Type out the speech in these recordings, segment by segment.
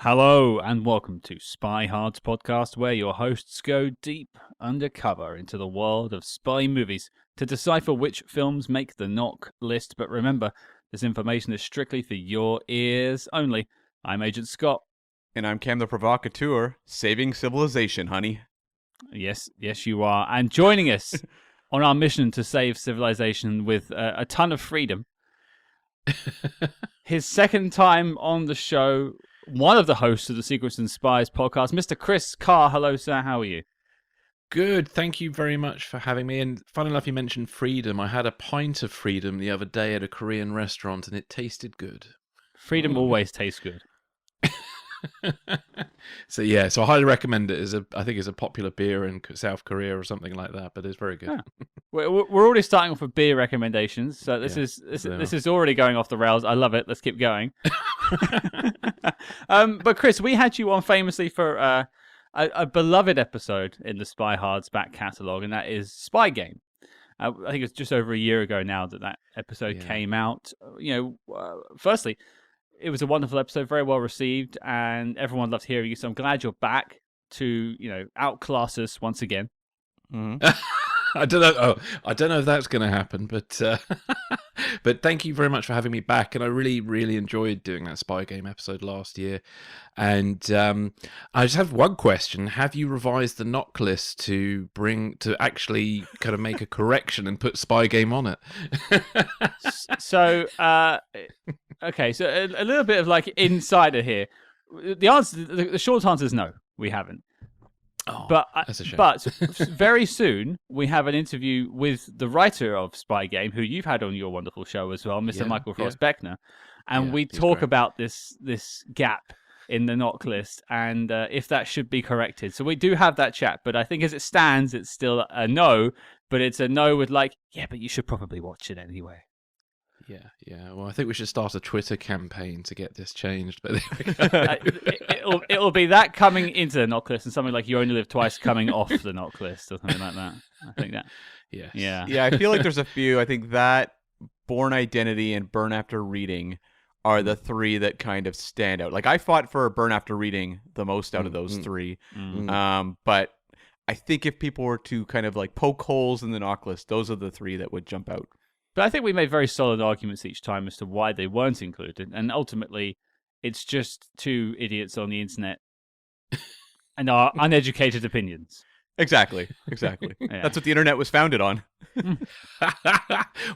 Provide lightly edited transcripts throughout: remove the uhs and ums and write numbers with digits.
Hello and welcome to SpyHards podcast, where your hosts go deep undercover into the world of spy movies to decipher which films make the knock list. But remember, this information is strictly for your ears only. I'm Agent Scott. And I'm Cam the Provocateur, saving civilization, honey. Yes, you are. And joining us on our mission to save civilization with a ton of freedom, his second time on the show, one of the hosts of the Secrets and Spies podcast, Mr. Chris Carr. Hello, sir. How are you? Good. Thank you very much for having me. And fun enough, you mentioned freedom. I had a pint of freedom the other day at a Korean restaurant, and it tasted good. Freedom always tastes good. So I highly recommend it. I think it's a popular beer in South Korea or something like that, but it's very good. Yeah. We're already starting off with beer recommendations, so this is already going off the rails. I love it. Let's keep going. But Chris, we had you on famously for a beloved episode in the SpyHards back catalogue, and that is Spy Game. I think it's just over a year ago now that episode came out. Firstly, it was a wonderful episode, very well received, and everyone loved hearing you. So I'm glad you're back to outclass us once again. Mm-hmm. I don't know if that's going to happen, but but thank you very much for having me back. And I really, really enjoyed doing that Spy Game episode last year. And I just have one question: have you revised the knock list to actually kind of make a correction and put Spy Game on it? Okay, so a little bit of like insider here. The short answer is no, we haven't. Oh, that's a shame. But very soon we have an interview with the writer of Spy Game, who you've had on your wonderful show as well, Mr. Michael Frost Beckner, and we talk about this gap in the knock list and if that should be corrected. So we do have that chat, but I think as it stands, it's still a no, but it's a no with like, but you should probably watch it anyway. Yeah. Well, I think we should start a Twitter campaign to get this changed. But there we go. It'll be that coming into the knock list and something like You Only Live Twice coming off the knock list or something like that. I think that. Yes. Yeah. I feel like there's a few. I think that Born Identity and Burn After Reading are the three that kind of stand out. Like I fought for Burn After Reading the most out of those three. But I think if people were to kind of like poke holes in the knock list, those are the three that would jump out. But I think we made very solid arguments each time as to why they weren't included. And ultimately, it's just two idiots on the internet and our uneducated opinions. Exactly. Yeah. That's what the internet was founded on.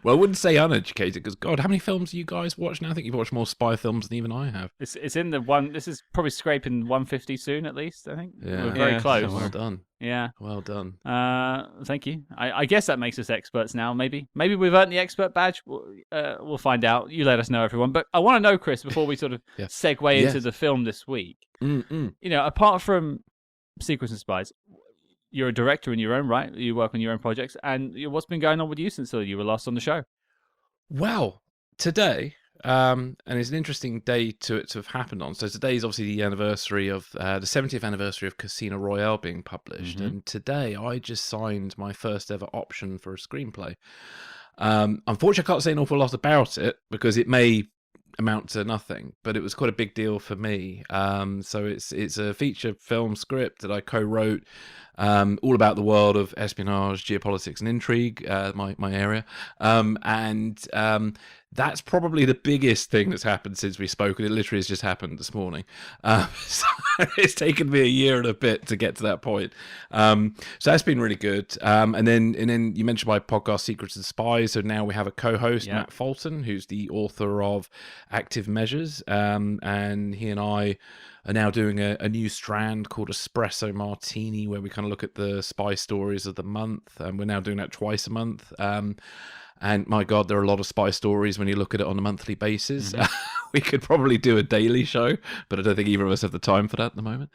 Well, I wouldn't say uneducated because, God, how many films do you guys watch now? I think you've watched more spy films than even I have. It's in the one. This is probably scraping 150 soon, at least. I think we're very close. Well done. Yeah. Well done. Thank you. I guess that makes us experts now. Maybe we've earned the expert badge. We'll find out. You let us know, everyone. But I want to know, Chris, before we sort of segue into the film this week. Apart from Secrets and Spies, you're a director in your own right. You work on your own projects. And what's been going on with you since you were last on the show? Well, today, and it's an interesting day to have happened on. So today is obviously the anniversary of the 70th anniversary of Casino Royale being published. And today I just signed my first ever option for a screenplay. Unfortunately, I can't say an awful lot about it because it may amount to nothing, but it was quite a big deal for me. So it's a feature film script that I co-wrote, all about the world of espionage, geopolitics, and intrigue, my area. And that's probably the biggest thing that's happened since we spoke, and it literally has just happened this morning. So it's taken me a year and a bit to get to that point. So that's been really good. And then you mentioned my podcast, Secrets and Spies. So now we have a co-host, Matt Fulton, who's the author of Active Measures, and he and I are now doing a new strand called Espresso Martini, where we kind of look at the spy stories of the month, and we're now doing that twice a month. And my God, there are a lot of spy stories when you look at it on a monthly basis. We could probably do a daily show, but I don't think either of us have the time for that at the moment.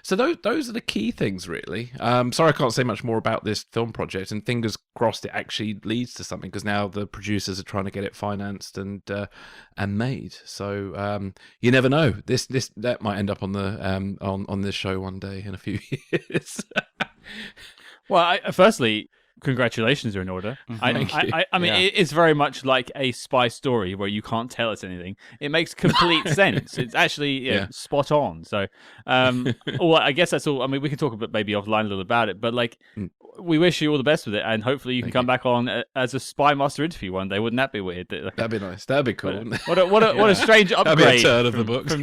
So those are the key things, really. Sorry I can't say much more about this film project, and fingers crossed it actually leads to something, because now the producers are trying to get it financed and made. So you never know. That might end up on the on this show one day in a few years. Well, firstly, congratulations are in order. Thank you. I mean, it's very much like a spy story where you can't tell us anything. It makes complete sense. It's actually spot on. So, well, I guess that's all. I mean, we can talk about maybe offline a little about it, but like, we wish you all the best with it, and hopefully you can come back on as a Spy Master interview one day. Wouldn't that be weird? That'd be nice. That'd be cool. What a strange upgrade. That'd be a turn of the books.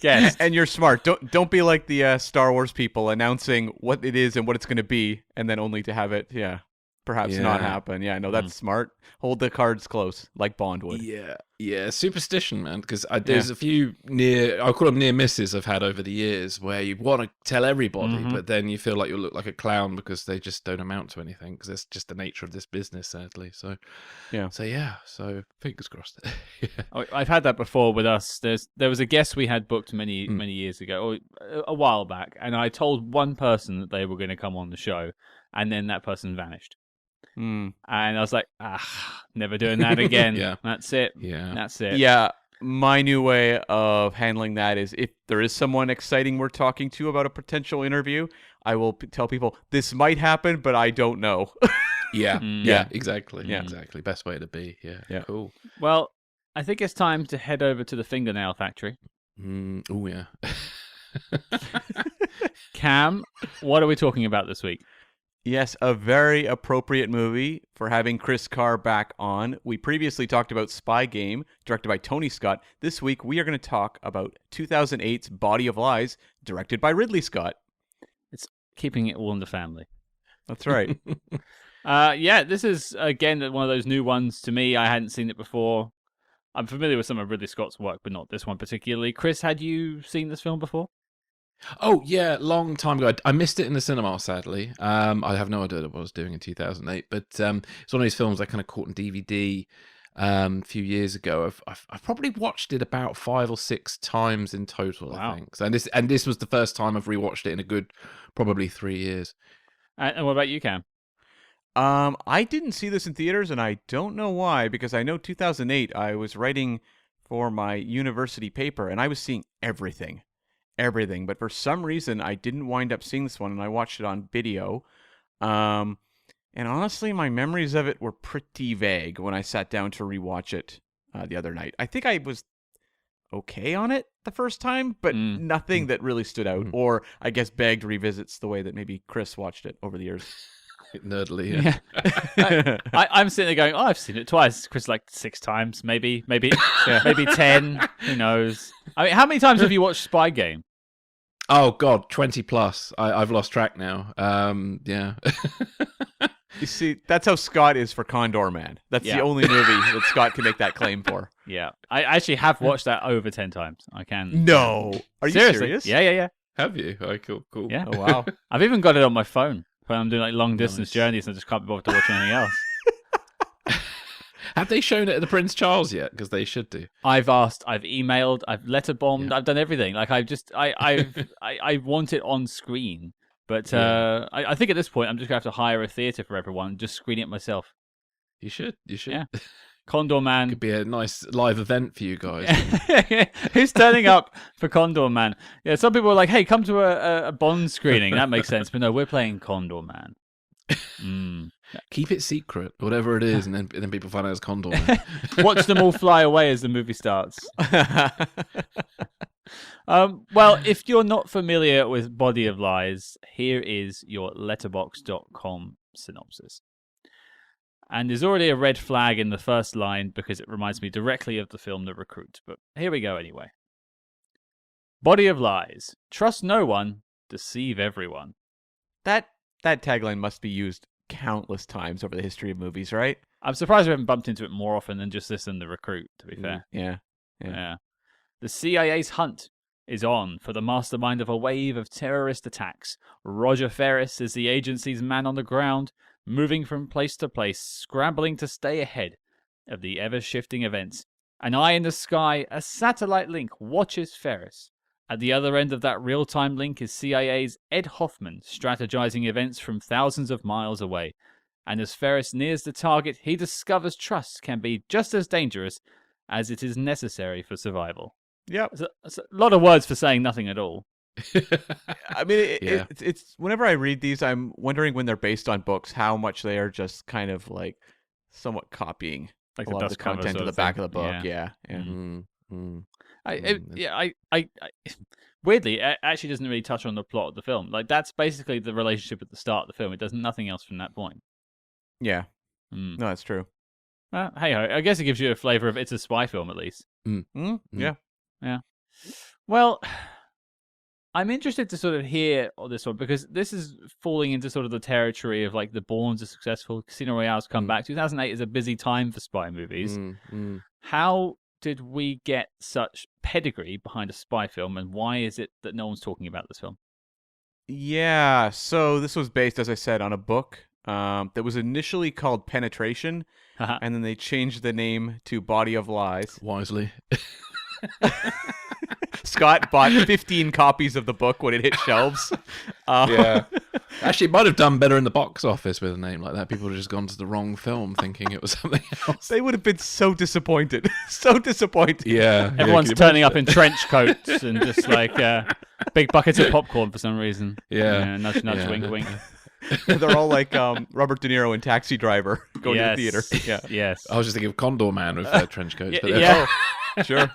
Yes, and you're smart. Don't be like the Star Wars people announcing what it is and what it's going to be, and then only to have it, perhaps not happen. Yeah, no, that's smart. Hold the cards close, like Bond would. Yeah, superstition, man. Because there's a few I call them near misses I've had over the years where you want to tell everybody, but then you feel like you'll look like a clown because they just don't amount to anything. Because that's just the nature of this business, sadly. So fingers crossed. I've had that before with us. There was a guest we had booked many years ago, or a while back, and I told one person that they were going to come on the show, and then that person vanished. And I was like, never doing that again. That's it. That's it. Yeah, my new way of handling that is if there is someone exciting we're talking to about a potential interview, I will tell people this might happen, but I don't know. Exactly. Exactly. Best way to be. Yeah. Cool. Well, I think it's time to head over to the fingernail factory. Oh yeah. Cam, what are we talking about this week? Yes, a very appropriate movie for having Chris Carr back on. We previously talked about Spy Game, directed by Tony Scott. This week, we are going to talk about 2008's Body of Lies, directed by Ridley Scott. It's keeping it all in the family. That's right. This is, again, one of those new ones to me. I hadn't seen it before. I'm familiar with some of Ridley Scott's work, but not this one particularly. Chris, had you seen this film before? Oh, yeah, long time ago. I missed it in the cinema, sadly. I have no idea what I was doing in 2008, but it's one of these films I kind of caught on DVD a few years ago. I've probably watched it about 5 or 6 times in total, wow. I think. So, and this was the first time I've rewatched it in a good probably 3 years. And what about you, Cam? I didn't see this in theaters, and I don't know why, because I know 2008 I was writing for my university paper, and I was seeing everything. But for some reason I didn't wind up seeing this one, and I watched it on video. And honestly, my memories of it were pretty vague when I sat down to rewatch it the other night. I think I was okay on it the first time, but nothing that really stood out, or I guess begged revisits the way that maybe Chris watched it over the years. Nerdly, yeah. I'm sitting there going, I've seen it twice. Chris, like 6 times, maybe 10. Who knows? I mean, how many times have you watched Spy Game? Oh God, 20 plus. I've lost track now. Yeah. You see, that's how Scott is for Condor Man. That's the only movie that Scott can make that claim for. Yeah, I actually have watched that over 10 times. I can. No, are you serious? Yeah. Have you? Oh, cool. Yeah. Oh wow. I've even got it on my phone when I'm doing like long distance journeys and I just can't be bothered to watch anything else. Have they shown it at the Prince Charles yet? Because they should do. I've asked, I've emailed, I've letterbombed, I've done everything. Like I want it on screen, but I think at this point I'm just gonna have to hire a theater for everyone and just screen it myself. You should. Yeah. Condor Man could be a nice live event for you guys. Who's turning up for Condor Man? Yeah, some people are like, "Hey, come to a Bond screening." That makes sense, but no, we're playing Condor Man. Keep it secret, whatever it is, and then people find out it's Condor Man. Watch them all fly away as the movie starts. Well, if you're not familiar with Body of Lies, here is your Letterboxd.com synopsis. And there's already a red flag in the first line because it reminds me directly of the film The Recruit. But here we go anyway. Body of Lies. Trust no one, deceive everyone. That tagline must be used countless times over the history of movies, right? I'm surprised we haven't bumped into it more often than just this and The Recruit, to be fair. Yeah. The CIA's hunt is on for the mastermind of a wave of terrorist attacks. Roger Ferris is the agency's man on the ground, moving from place to place, scrambling to stay ahead of the ever-shifting events. An eye in the sky, a satellite link watches Ferris. At the other end of that real-time link is CIA's Ed Hoffman, strategizing events from thousands of miles away. And as Ferris nears the target, he discovers trust can be just as dangerous as it is necessary for survival. Yep. It's a lot of words for saying nothing at all. I mean, it's whenever I read these, I'm wondering when they're based on books, how much they are just kind of like somewhat copying like a lot of the content to the back of the book. Yeah. Weirdly, it actually doesn't really touch on the plot of the film. Like, that's basically the relationship at the start of the film. It does nothing else from that point. Yeah. No, that's true. Hey ho, I guess it gives you a flavor of it's a spy film at least. Yeah. Well, I'm interested to sort of hear this one because this is falling into sort of the territory of like the Bournes are successful, Casino Royale's come back. 2008 is a busy time for spy movies. How did we get such pedigree behind a spy film, and why is it that no one's talking about this film? Yeah, so this was based, as I said, on a book that was initially called Penetration, and then they changed the name to Body of Lies. Wisely. Scott bought 15 copies of the book when it hit shelves. Yeah. Actually, it might have done better in the box office with a name like that. People would have just gone to the wrong film thinking it was something else. They would have been so disappointed. So disappointed. Yeah. Everyone's turning up in trench coats and just like big buckets of popcorn for some reason. Yeah. Nudge, nudge, wink, wink. They're all like Robert De Niro in Taxi Driver going to the theater. Yeah. Yes. I was just thinking of Condor Man with trench coats. But yeah. Sure.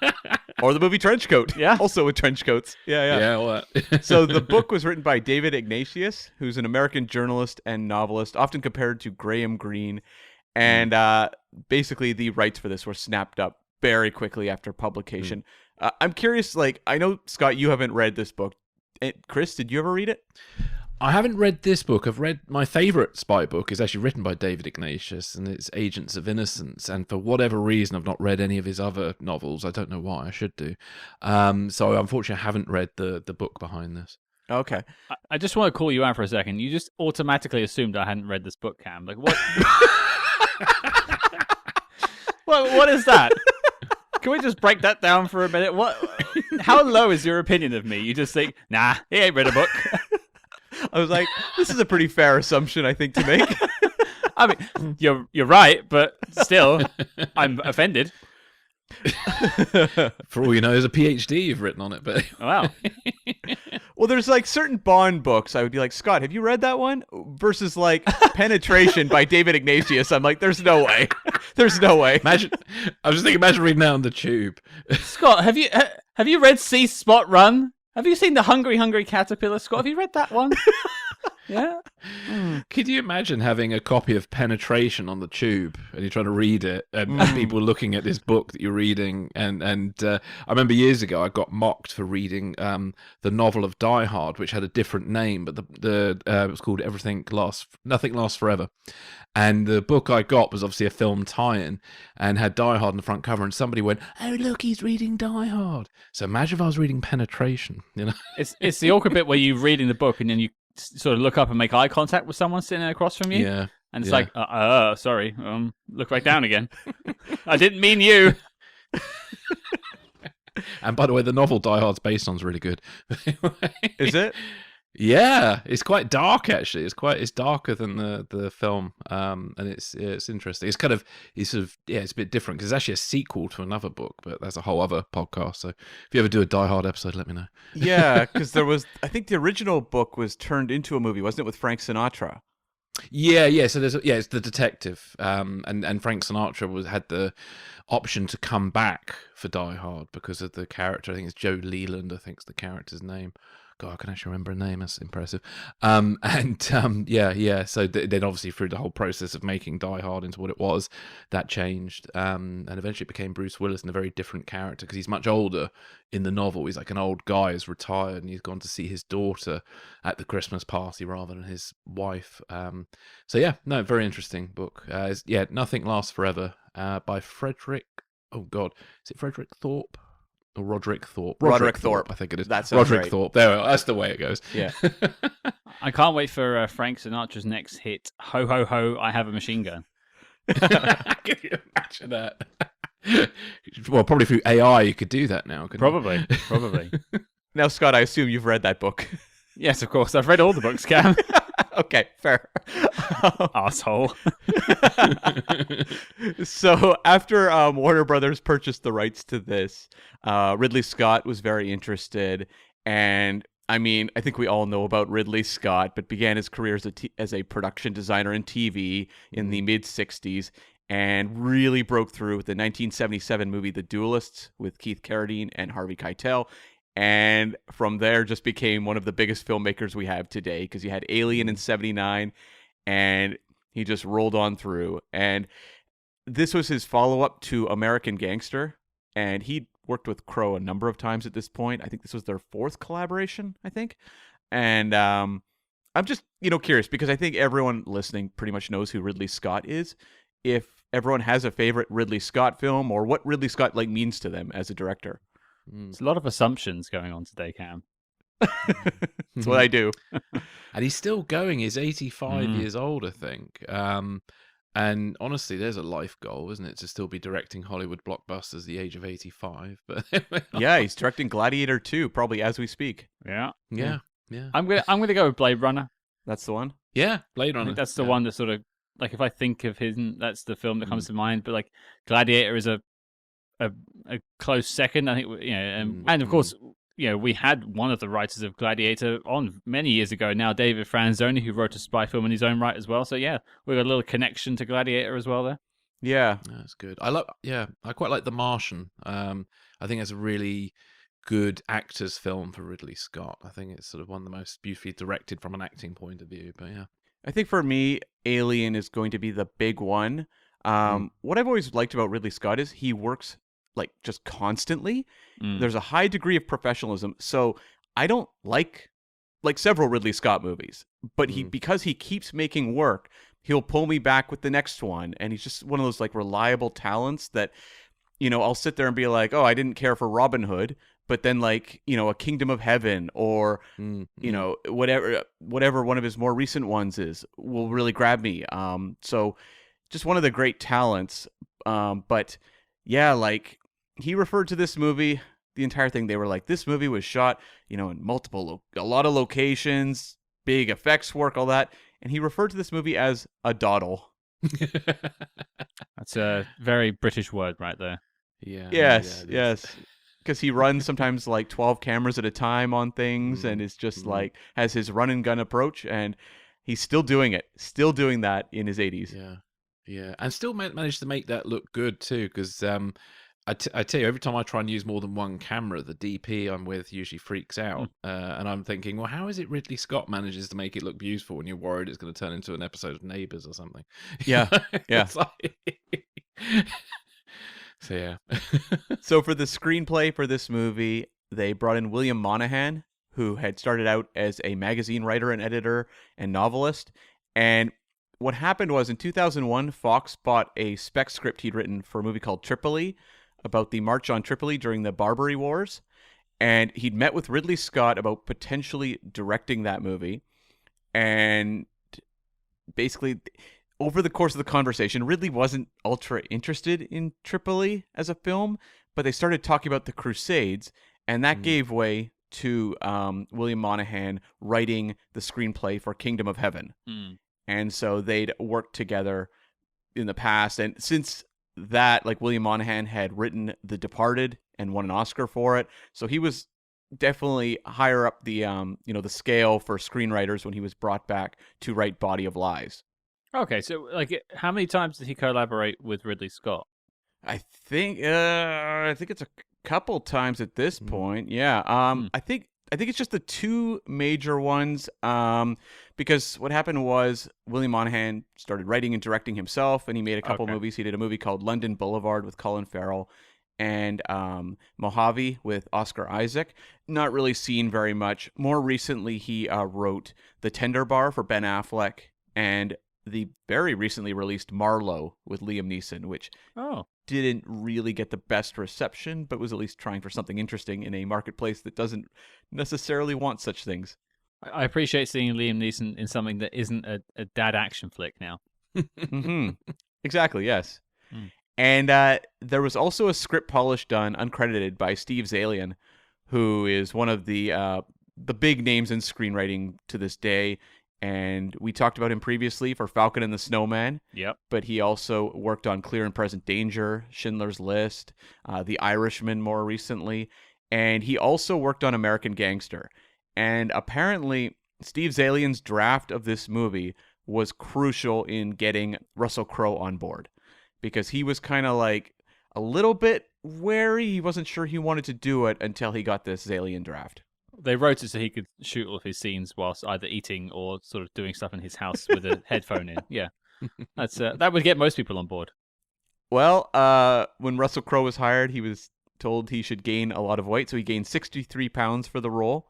Or the movie Trenchcoat. Yeah. Also with trench coats. Yeah. Yeah, all that. So the book was written by David Ignatius, who's an American journalist and novelist, often compared to Graham Greene. And basically the rights for this were snapped up very quickly after publication. I'm curious, like, I know, Scott, you haven't read this book. Chris, did you ever read it? I haven't read this book. I've read my favourite spy book is actually written by David Ignatius, and it's Agents of Innocence. And for whatever reason, I've not read any of his other novels. I don't know why. I should do. So unfortunately, I haven't read the book behind this. Okay. I just want to call you out for a second. You just automatically assumed I hadn't read this book, Cam. Like, what? What is that? Can we just break that down for a minute? How low is your opinion of me? You just think, nah, he ain't read a book. I was like, this is a pretty fair assumption, I think, to make. I mean, you're right, but still, I'm offended. For all you know, there's a PhD you've written on it, but wow. Well, there's like certain Bond books. I would be like, Scott, have you read that one? Versus like Penetration by David Ignatius. I'm like, there's no way. There's no way. Imagine. I was just thinking, imagine reading that on the tube. Scott, have you read See Spot Run? Have you seen The Hungry Caterpillar, Scott? Have you read that one? Yeah. Could you imagine having a copy of Penetration on the tube and you're trying to read it and people looking at this book that you're reading? And I remember years ago I got mocked for reading the novel of Die Hard, which had a different name, but it was called Nothing Lasts Forever. And the book I got was obviously a film tie-in and had Die Hard on the front cover. And somebody went, "Oh, look, he's reading Die Hard." So imagine if I was reading Penetration. You know, it's the awkward bit where you're reading the book and then you sort of look up and make eye contact with someone sitting across from you. Yeah. And it's like, sorry, look right down again. I didn't mean you. And by the way, the novel Die Hard's based on is really good. Is it? Yeah, it's quite dark actually. It's darker than the film, and it's interesting. It's a bit different because it's actually a sequel to another book, but that's a whole other podcast. So if you ever do a Die Hard episode, let me know. Yeah, because I think the original book was turned into a movie, wasn't it, with Frank Sinatra? Yeah. So it's the detective, and Frank Sinatra had the option to come back for Die Hard because of the character. I think it's Joe Leland. I think is the character's name. God, I can actually remember a name. That's impressive. So then obviously through the whole process of making Die Hard into what it was, that changed. And eventually it became Bruce Willis and a very different character because he's much older in the novel. He's like an old guy who's retired and he's gone to see his daughter at the Christmas party rather than his wife. Very interesting book. Nothing Lasts Forever by Frederick. Oh God, is it Frederick Thorpe? Or Roderick Thorpe. Roderick Thorpe. I think it is. That's Roderick right. Thorpe. There, that's the way it goes. Yeah. I can't wait for Frank Sinatra's next hit, Ho, Ho, Ho, I Have a Machine Gun. Can you imagine that? Well, probably through AI you could do that now. Probably. Now, Scott, I assume you've read that book. Yes, of course. I've read all the books, Cam. Okay, fair. Asshole. So after Warner Brothers purchased the rights to this, Ridley Scott was very interested, and I mean, I think we all know about Ridley Scott, but began his career as a production designer in TV in the mid-'60s and really broke through with the 1977 movie The Duelists with Keith Carradine and Harvey Keitel. And from there just became one of the biggest filmmakers we have today, because you had Alien in 79 and he just rolled on through. And this was his follow-up to American Gangster, and he'd worked with Crowe a number of times at this point. I think this was their fourth collaboration, I think. And I'm just, curious, because I think everyone listening pretty much knows who Ridley Scott is. If everyone has a favorite Ridley Scott film, or what Ridley Scott means to them as a director. There's a lot of assumptions going on today, Cam. That's what I do. And he's still going. He's 85 years old, I think. And honestly, there's a life goal, isn't it, to still be directing Hollywood blockbusters at the age of 85? But yeah, he's directing Gladiator 2, probably as we speak. Yeah. I'm gonna go with Blade Runner. That's the one. Yeah, Blade Runner. I think that's the one that sort of, if I think of him, that's the film that comes to mind. But Gladiator is a close second, I think. And of course, we had one of the writers of Gladiator on many years ago now, David Franzoni, who wrote a spy film in his own right as well. So yeah, we got a little connection to Gladiator as well there. Yeah, that's good. I quite like The Martian. I think it's a really good actor's film for Ridley Scott. I think it's sort of one of the most beautifully directed from an acting point of view. But yeah, I think for me, Alien is going to be the big one. What I've always liked about Ridley Scott is he works just constantly. There's a high degree of professionalism. So I don't like several Ridley Scott movies, but because he keeps making work, he'll pull me back with the next one. And he's just one of those reliable talents that, I'll sit there and be like, oh, I didn't care for Robin Hood, but then A Kingdom of Heaven or, whatever one of his more recent ones will really grab me. So just one of the great talents. But yeah, he referred to this movie, the entire thing. They were like, this movie was shot, in a lot of locations, big effects work, all that. And he referred to this movie as a dawdle. That's a very British word right there. Yeah. Yes. Because he runs sometimes 12 cameras at a time on things, and is just has his run and gun approach, and he's still doing that in his 80s. Yeah, and still managed to make that look good too, because I tell you, every time I try and use more than one camera, the DP I'm with usually freaks out. And I'm thinking, well, how is it Ridley Scott manages to make it look beautiful when you're worried it's going to turn into an episode of Neighbours or something? Yeah, yeah. So, yeah. So for the screenplay for this movie, they brought in William Monahan, who had started out as a magazine writer and editor and novelist. And what happened was, in 2001, Fox bought a spec script he'd written for a movie called Tripoli, about the March on Tripoli during the Barbary Wars. And he'd met with Ridley Scott about potentially directing that movie. And basically, over the course of the conversation, Ridley wasn't ultra interested in Tripoli as a film, but they started talking about the Crusades, and that gave way to William Monahan writing the screenplay for Kingdom of Heaven. And so they'd worked together in the past. And since that, William Monahan had written The Departed and won an Oscar for it, so he was definitely higher up the the scale for screenwriters when he was brought back to write Body of Lies. Okay, so how many times did he collaborate with Ridley Scott? I think it's a couple times at this point. Yeah. I think it's just the two major ones, because what happened was William Monahan started writing and directing himself, and he made a couple movies. He did a movie called London Boulevard with Colin Farrell, and Mojave with Oscar Isaac. Not really seen very much. More recently, he wrote The Tender Bar for Ben Affleck, and the very recently released Marlowe with Liam Neeson, which didn't really get the best reception, but was at least trying for something interesting in a marketplace that doesn't necessarily want such things. I appreciate seeing Liam Neeson in something that isn't a dad action flick now. Exactly, yes. And there was also a script polish done, uncredited, by Steve Zalian, who is one of the big names in screenwriting to this day. And we talked about him previously for Falcon and the Snowman. Yep. But he also worked on Clear and Present Danger, Schindler's List, The Irishman more recently. And he also worked on American Gangster. And apparently, Steve Zalian's draft of this movie was crucial in getting Russell Crowe on board, because he was kind of like a little bit wary. He wasn't sure he wanted to do it until he got this Zalian draft. They wrote it so he could shoot all of his scenes whilst either eating or sort of doing stuff in his house with a headphone in. Yeah, that would get most people on board. Well, when Russell Crowe was hired, he was told he should gain a lot of weight, so he gained 63 pounds for the role.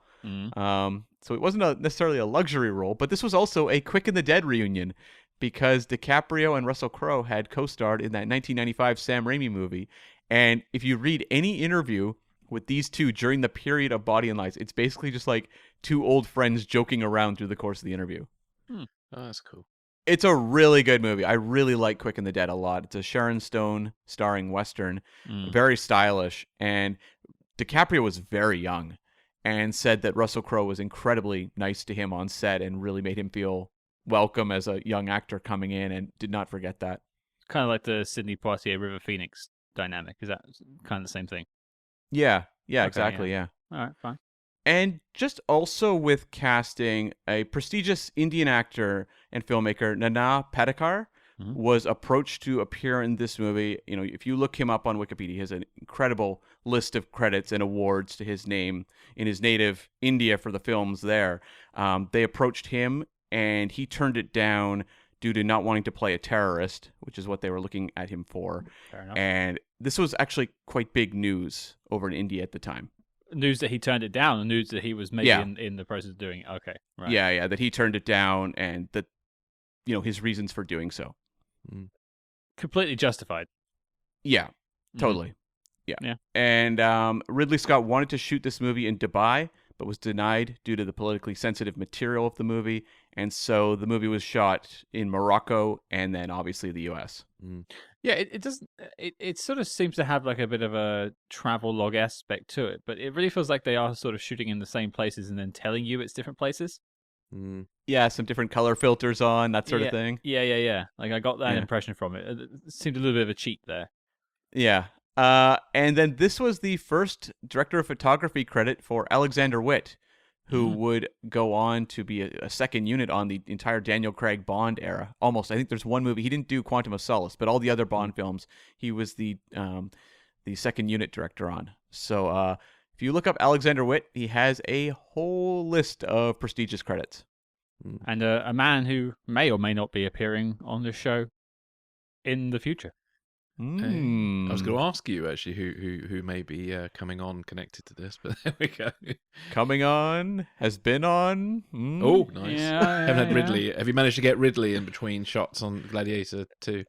So it wasn't necessarily a luxury role, but this was also a Quick and the Dead reunion, because DiCaprio and Russell Crowe had co-starred in that 1995 Sam Raimi movie. And if you read any interview with these two during the period of Body and Lies, it's basically just like two old friends joking around through the course of the interview. Oh, that's cool. It's a really good movie. I really like Quick and the Dead a lot. It's a Sharon Stone starring Western, very stylish. And DiCaprio was very young and said that Russell Crowe was incredibly nice to him on set and really made him feel welcome as a young actor coming in, and did not forget that. Kind of like the Sidney Poitier River Phoenix dynamic. Is that kind of the same thing? Yeah, Okay, exactly, yeah. All right, fine. And just also with casting, a prestigious Indian actor and filmmaker, Nana Patekar, was approached to appear in this movie. You know, if you look him up on Wikipedia, he has an incredible list of credits and awards to his name in his native India for the films there. They approached him, and he turned it down due to not wanting to play a terrorist, which is what they were looking at him for. Fair enough. And this was actually quite big news over in India at the time. News that he turned it down, and news that he was maybe in the process of doing it. Okay, right. Yeah, that he turned it down, and that, you know, his reasons for doing so. Completely justified. Yeah, totally. Yeah. And Ridley Scott wanted to shoot this movie in Dubai, but was denied due to the politically sensitive material of the movie. And so the movie was shot in Morocco and then obviously the US. Yeah, it doesn't. It sort of seems to have like a bit of a travel log aspect to it, but it really feels like they are sort of shooting in the same places and then telling you it's different places. Yeah, some different color filters on, that sort of thing. Yeah. Like I got that impression from it. It seemed a little bit of a cheat there. Yeah. And then this was the first director of photography credit for Alexander Witt, who would go on to be a second unit on the entire Daniel Craig Bond era. Almost. I think there's one movie. He didn't do Quantum of Solace, but all the other Bond films, he was the second unit director on. So if you look up Alexander Witt, he has a whole list of prestigious credits. And a man who may or may not be appearing on the show in the future. I was going to ask you actually who may be coming on connected to this, but there we go. Coming on, has been on. Oh, nice. Yeah, Haven't had Ridley. Have you managed to get Ridley in between shots on Gladiator 2?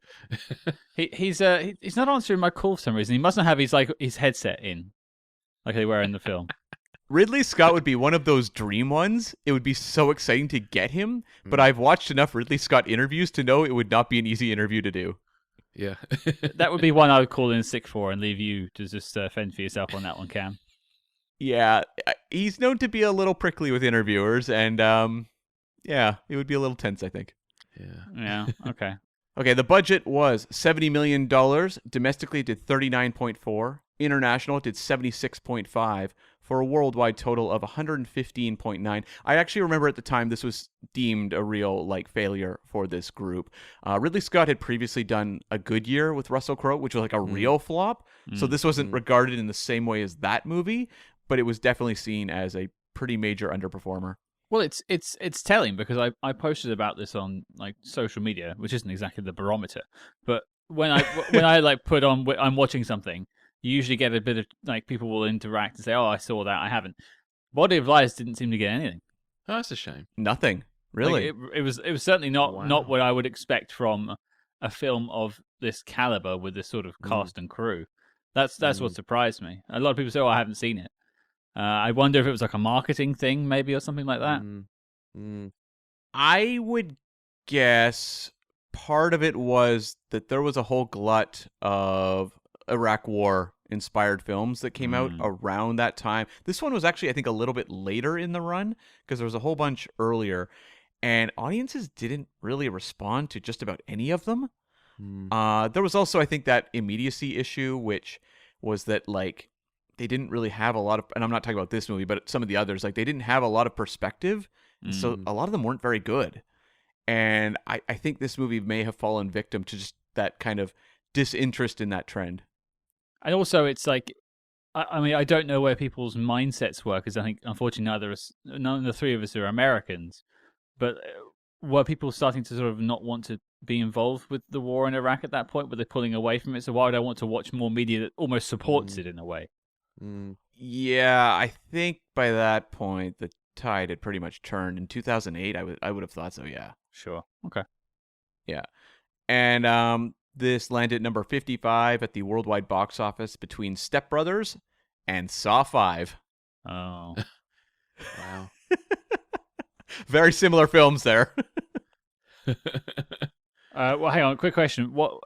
He's not answering my call for some reason. He must not have his headset in, like they were in the film. Ridley Scott would be one of those dream ones. It would be so exciting to get him, but I've watched enough Ridley Scott interviews to know it would not be an easy interview to do. Yeah. That would be one I would call in sick for and leave you to just fend for yourself on that one, Cam. Yeah, he's known to be a little prickly with interviewers, and it would be a little tense, I think. Yeah, okay. Okay, the budget was $70 million. Domestically, it did 39.4. International, it did 76.5. For a worldwide total of 115.9. I actually remember at the time this was deemed a real failure for this group. Ridley Scott had previously done A Good Year with Russell Crowe, which was like a real flop. So this wasn't regarded in the same way as that movie, but it was definitely seen as a pretty major underperformer. Well, it's telling because I posted about this on social media, which isn't exactly the barometer. But when I put on I'm watching something, you usually get a bit of people will interact and say, "Oh, I saw that. I haven't." Body of Lies didn't seem to get anything. Oh, that's a shame. Nothing, really. It was certainly not what I would expect from a film of this caliber with this sort of cast and crew. That's what surprised me. A lot of people say, "Oh, I haven't seen it." I wonder if it was like a marketing thing, maybe, or something like that. I would guess part of it was that there was a whole glut of Iraq War inspired films that came out around that time. This one was actually, I think, a little bit later in the run because there was a whole bunch earlier, and audiences didn't really respond to just about any of them. There was also, I think, that immediacy issue, which was that they didn't really have a lot of, and I'm not talking about this movie, but some of the others, like they didn't have a lot of perspective. And so a lot of them weren't very good. And I think this movie may have fallen victim to just that kind of disinterest in that trend. And also, it's like, I mean, I don't know where people's mindsets were, because I think, unfortunately, none of the three of us are Americans. But were people starting to sort of not want to be involved with the war in Iraq at that point? Were they pulling away from it? So why would I want to watch more media that almost supports it in a way? Yeah, I think by that point, the tide had pretty much turned. In 2008, I would have thought so, yeah. Sure. Okay. Yeah. And this landed number 55 at the worldwide box office between Step Brothers and Saw 5. Oh. Wow. Very similar films there. Well, hang on. Quick question. What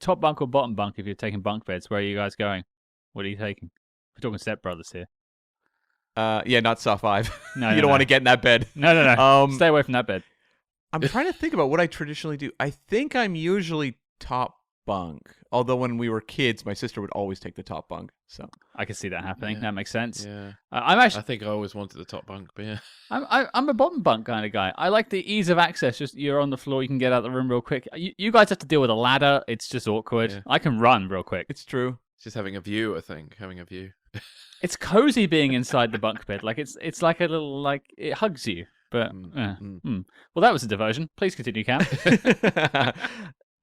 top bunk or bottom bunk if you're taking bunk beds? Where are you guys going? What are you taking? We're talking Step Brothers here. Yeah, not Saw 5. No, you don't want to get in that bed. No. Stay away from that bed. I'm trying to think about what I traditionally do. I think I'm usually top bunk. Although when we were kids, my sister would always take the top bunk. So I can see that happening. Yeah. That makes sense. Yeah. I think I always wanted the top bunk, but yeah. I'm a bottom bunk kind of guy. I like the ease of access. Just you're on the floor, you can get out of the room real quick. You guys have to deal with a ladder. It's just awkward. Yeah. I can run real quick. It's true. It's just having a view, I think. Having a view. It's cozy being inside the bunk bed. Like it's like a little, like it hugs you. But well, that was a diversion. Please continue, Cam.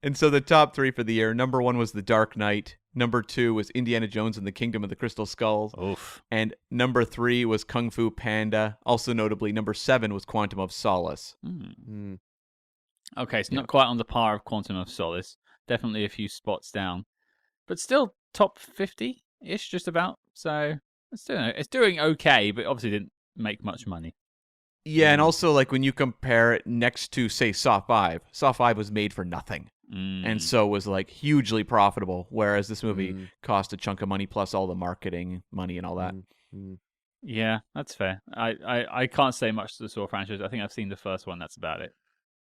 And so the top three for the year: number 1 was The Dark Knight. Number 2 was Indiana Jones and the Kingdom of the Crystal Skulls. Oof. And number 3 was Kung Fu Panda. Also notably, number 7 was Quantum of Solace. Okay, so not quite on the par of Quantum of Solace. Definitely a few spots down, but still top 50-ish, just about. So it's doing okay, but obviously didn't make much money. Yeah, and also like when you compare it next to, say, Saw 5, Saw 5 was made for nothing. And so was like hugely profitable, whereas this movie cost a chunk of money plus all the marketing money and all that. Yeah, that's fair. I can't say much to the Saw franchise. I think I've seen the first one. That's about it.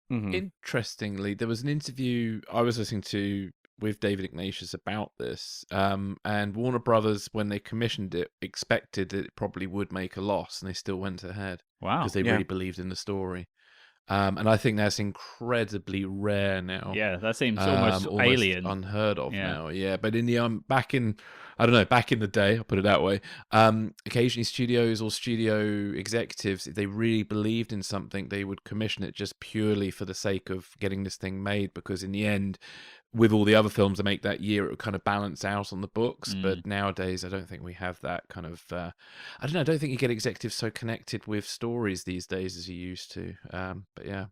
Interestingly, there was an interview I was listening to with David Ignatius about this, and Warner Brothers, when they commissioned it, expected that it probably would make a loss, and they still went ahead. Wow. Because they really believed in the story. And I think that's incredibly rare now. Yeah, that seems almost alien, unheard of now. Yeah, but in the back in the day, I'll put it that way. Occasionally, studios or studio executives, if they really believed in something, they would commission it just purely for the sake of getting this thing made. Because in the end, with all the other films they make that year, it would kind of balance out on the books. But nowadays, I don't think we have that kind of. I don't know. I don't think you get executives so connected with stories these days as you used to. But yeah,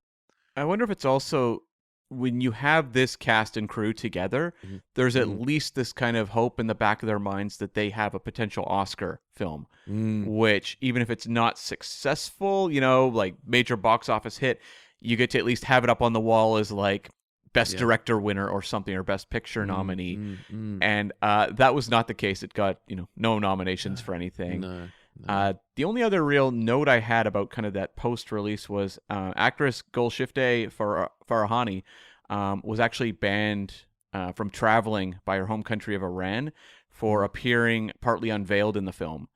I wonder if it's also when you have this cast and crew together, there's at least this kind of hope in the back of their minds that they have a potential Oscar film, which even if it's not successful, like major box office hit, you get to at least have it up on the wall as like best director winner or something, or best picture nominee. And that was not the case. It got, no nominations for anything. No. The only other real note I had about kind of that post-release was actress Golshifteh Farahani was actually banned from traveling by her home country of Iran for appearing partly unveiled in the film.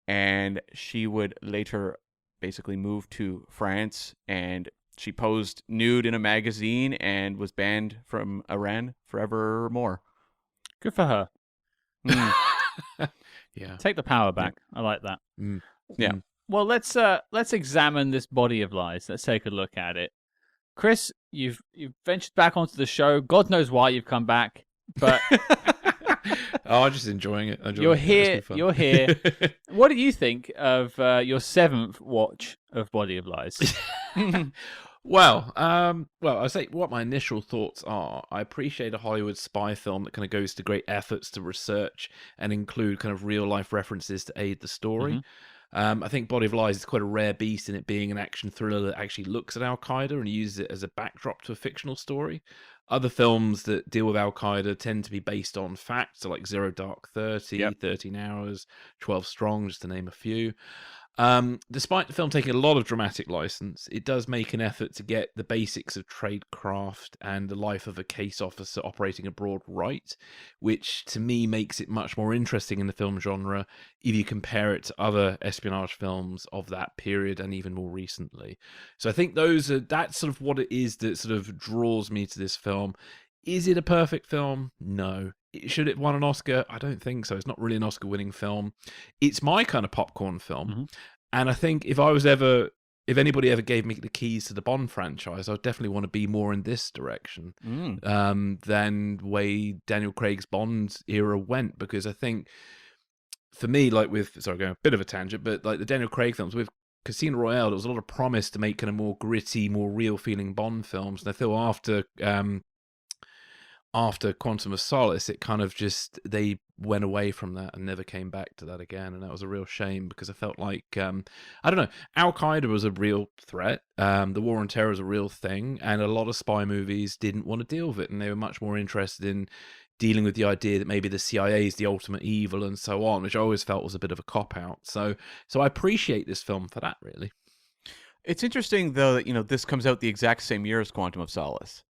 And she would later basically move to France, and she posed nude in a magazine and was banned from Iran forevermore. Good for her. Yeah. Take the power back. I like that. Yeah. Well, let's examine this body of lies. Let's take a look at it. Chris, you've ventured back onto the show. God knows why you've come back, but I'm just enjoying it. You're here. You're here. What do you think of your 7th watch of Body of Lies? Well, I say what my initial thoughts are. I appreciate a Hollywood spy film that kind of goes to great efforts to research and include kind of real life references to aid the story. I think Body of Lies is quite a rare beast in it being an action thriller that actually looks at Al-Qaeda and uses it as a backdrop to a fictional story. Other films that deal with Al-Qaeda tend to be based on facts, so like Zero Dark 30, 13 Hours, 12 Strong, just to name a few. Despite the film taking a lot of dramatic license, it does make an effort to get the basics of tradecraft and the life of a case officer operating abroad right, which to me makes it much more interesting in the film genre if you compare it to other espionage films of that period and even more recently. So I think that's sort of what it is that sort of draws me to this film. Is it a perfect film? No. Should it won an Oscar? I don't think so. It's not really an Oscar-winning film. It's my kind of popcorn film. Mm-hmm. And I think if anybody ever gave me the keys to the Bond franchise, I'd definitely want to be more in this direction than the way Daniel Craig's Bond era went. Because I think, for me, like going a bit of a tangent, but like the Daniel Craig films, with Casino Royale, there was a lot of promise to make kind of more gritty, more real-feeling Bond films. And I feel after Quantum of Solace, it kind of they went away from that and never came back to that again. And that was a real shame because I felt like, I don't know, Al-Qaeda was a real threat. The War on Terror is a real thing. And a lot of spy movies didn't want to deal with it. And they were much more interested in dealing with the idea that maybe the CIA is the ultimate evil and so on, which I always felt was a bit of a cop-out. So I appreciate this film for that, really. It's interesting, though, that, this comes out the exact same year as Quantum of Solace.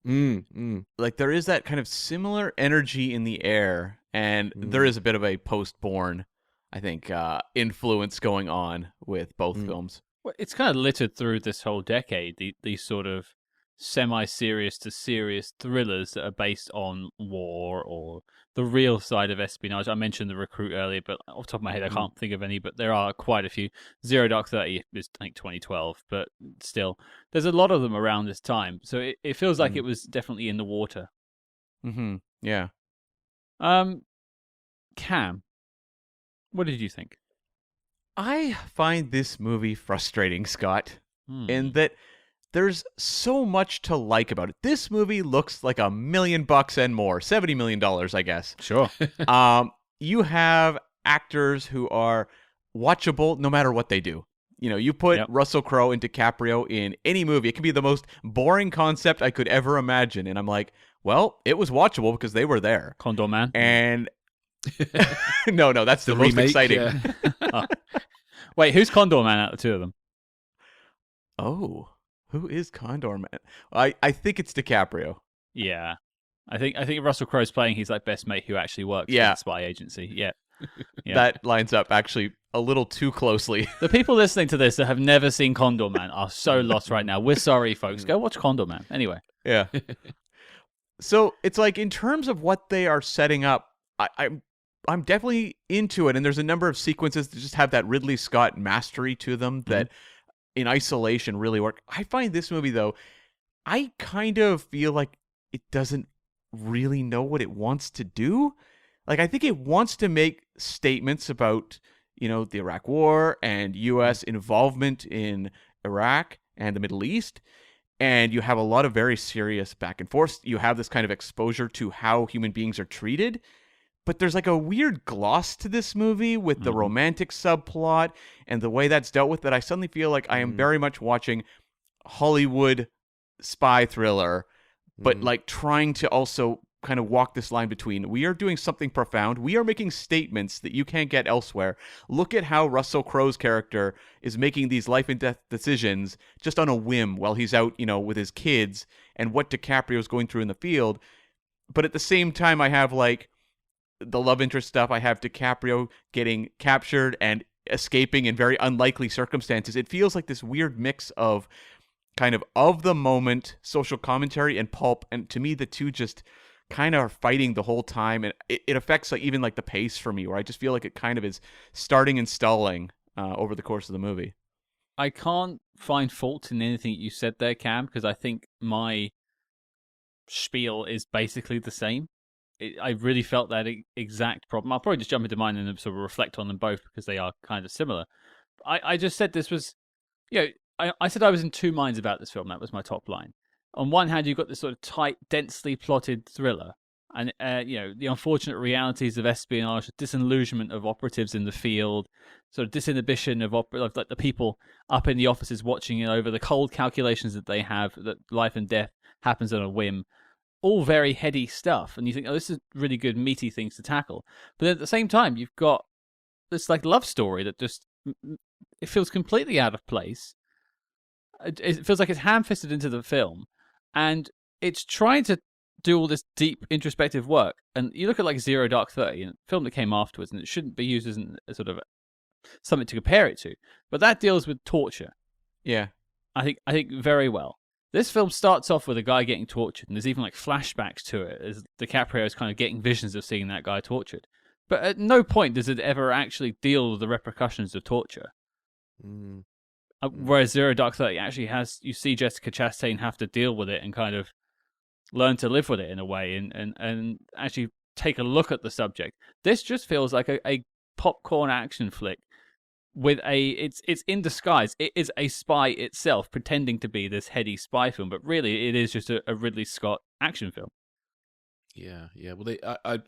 Like, there is that kind of similar energy in the air, and there is a bit of a post-Bourne, I think, influence going on with both films. Well, it's kind of littered through this whole decade, these sort of semi-serious to serious thrillers that are based on war or the real side of espionage. I mentioned The Recruit earlier, but off the top of my head, I can't think of any, but there are quite a few. Zero Dark 30 is, I think, 2012, but still, there's a lot of them around this time. So it feels like it was definitely in the water. Yeah. Cam, what did you think? I find this movie frustrating, Scott, in that there's so much to like about it. This movie looks like $1 million and more, $70 million, I guess. Sure. You have actors who are watchable no matter what they do. You put Russell Crowe and DiCaprio in any movie. It can be the most boring concept I could ever imagine. And I'm like, well, it was watchable because they were there. Condor Man. And no, that's the most remake, exciting. Yeah. Wait, who's Condor Man out of the two of them? Oh. Who is Condor Man? I think it's DiCaprio. Yeah. I think Russell Crowe's playing his best mate who actually works for the spy agency. Yeah. That lines up actually a little too closely. The people listening to this that have never seen Condor Man are so lost right now. We're sorry, folks. Go watch Condor Man. Anyway. Yeah. So it's like, in terms of what they are setting up, I'm definitely into it. And there's a number of sequences that just have that Ridley Scott mastery to them that in isolation really work. I find this movie, though, I kind of feel like it doesn't really know what it wants to do. Like, I think it wants to make statements about, the Iraq War and U.S. involvement in Iraq and the Middle East. And you have a lot of very serious back and forth. You have this kind of exposure to how human beings are treated. But there's like a weird gloss to this movie with the romantic subplot and the way that's dealt with, that I suddenly feel like I am very much watching Hollywood spy thriller, but like trying to also kind of walk this line between, we are doing something profound, we are making statements that you can't get elsewhere. Look at how Russell Crowe's character is making these life and death decisions just on a whim while he's out, with his kids, and what DiCaprio's going through in the field. But at the same time, I have like the love interest stuff. I have DiCaprio getting captured and escaping in very unlikely circumstances. It feels like this weird mix of kind of the moment social commentary and pulp, and to me the two just kind of are fighting the whole time, and it affects like even like the pace for me, where I just feel like it kind of is starting and stalling over the course of the movie. I can't find fault in anything you said there, Cam, because I think my spiel is basically the same. I really felt that exact problem. I'll probably just jump into mine and sort of reflect on them both because they are kind of similar. I just said this was, I said I was in two minds about this film. That was my top line. On one hand, you've got this sort of tight, densely plotted thriller, and the unfortunate realities of espionage, the disillusionment of operatives in the field, sort of disinhibition of the people up in the offices watching it over, the cold calculations that they have, that life and death happens on a whim. All very heady stuff, and you think, oh, this is really good, meaty things to tackle. But then at the same time, you've got this like love story that just it feels completely out of place. It feels like it's ham-fisted into the film, and it's trying to do all this deep introspective work. And you look at like Zero Dark 30, a film that came afterwards, and it shouldn't be used as a sort of something to compare it to, but that deals with torture. Yeah, I think very well. This film starts off with a guy getting tortured, and there's even like flashbacks to it as DiCaprio is kind of getting visions of seeing that guy tortured. But at no point does it ever actually deal with the repercussions of torture. Whereas Zero Dark 30 actually you see Jessica Chastain have to deal with it and kind of learn to live with it in a way, and actually take a look at the subject. This just feels like a popcorn action flick with it's in disguise. It is a spy itself, pretending to be this heady spy film, but really it is just a Ridley Scott action film. Yeah. Well,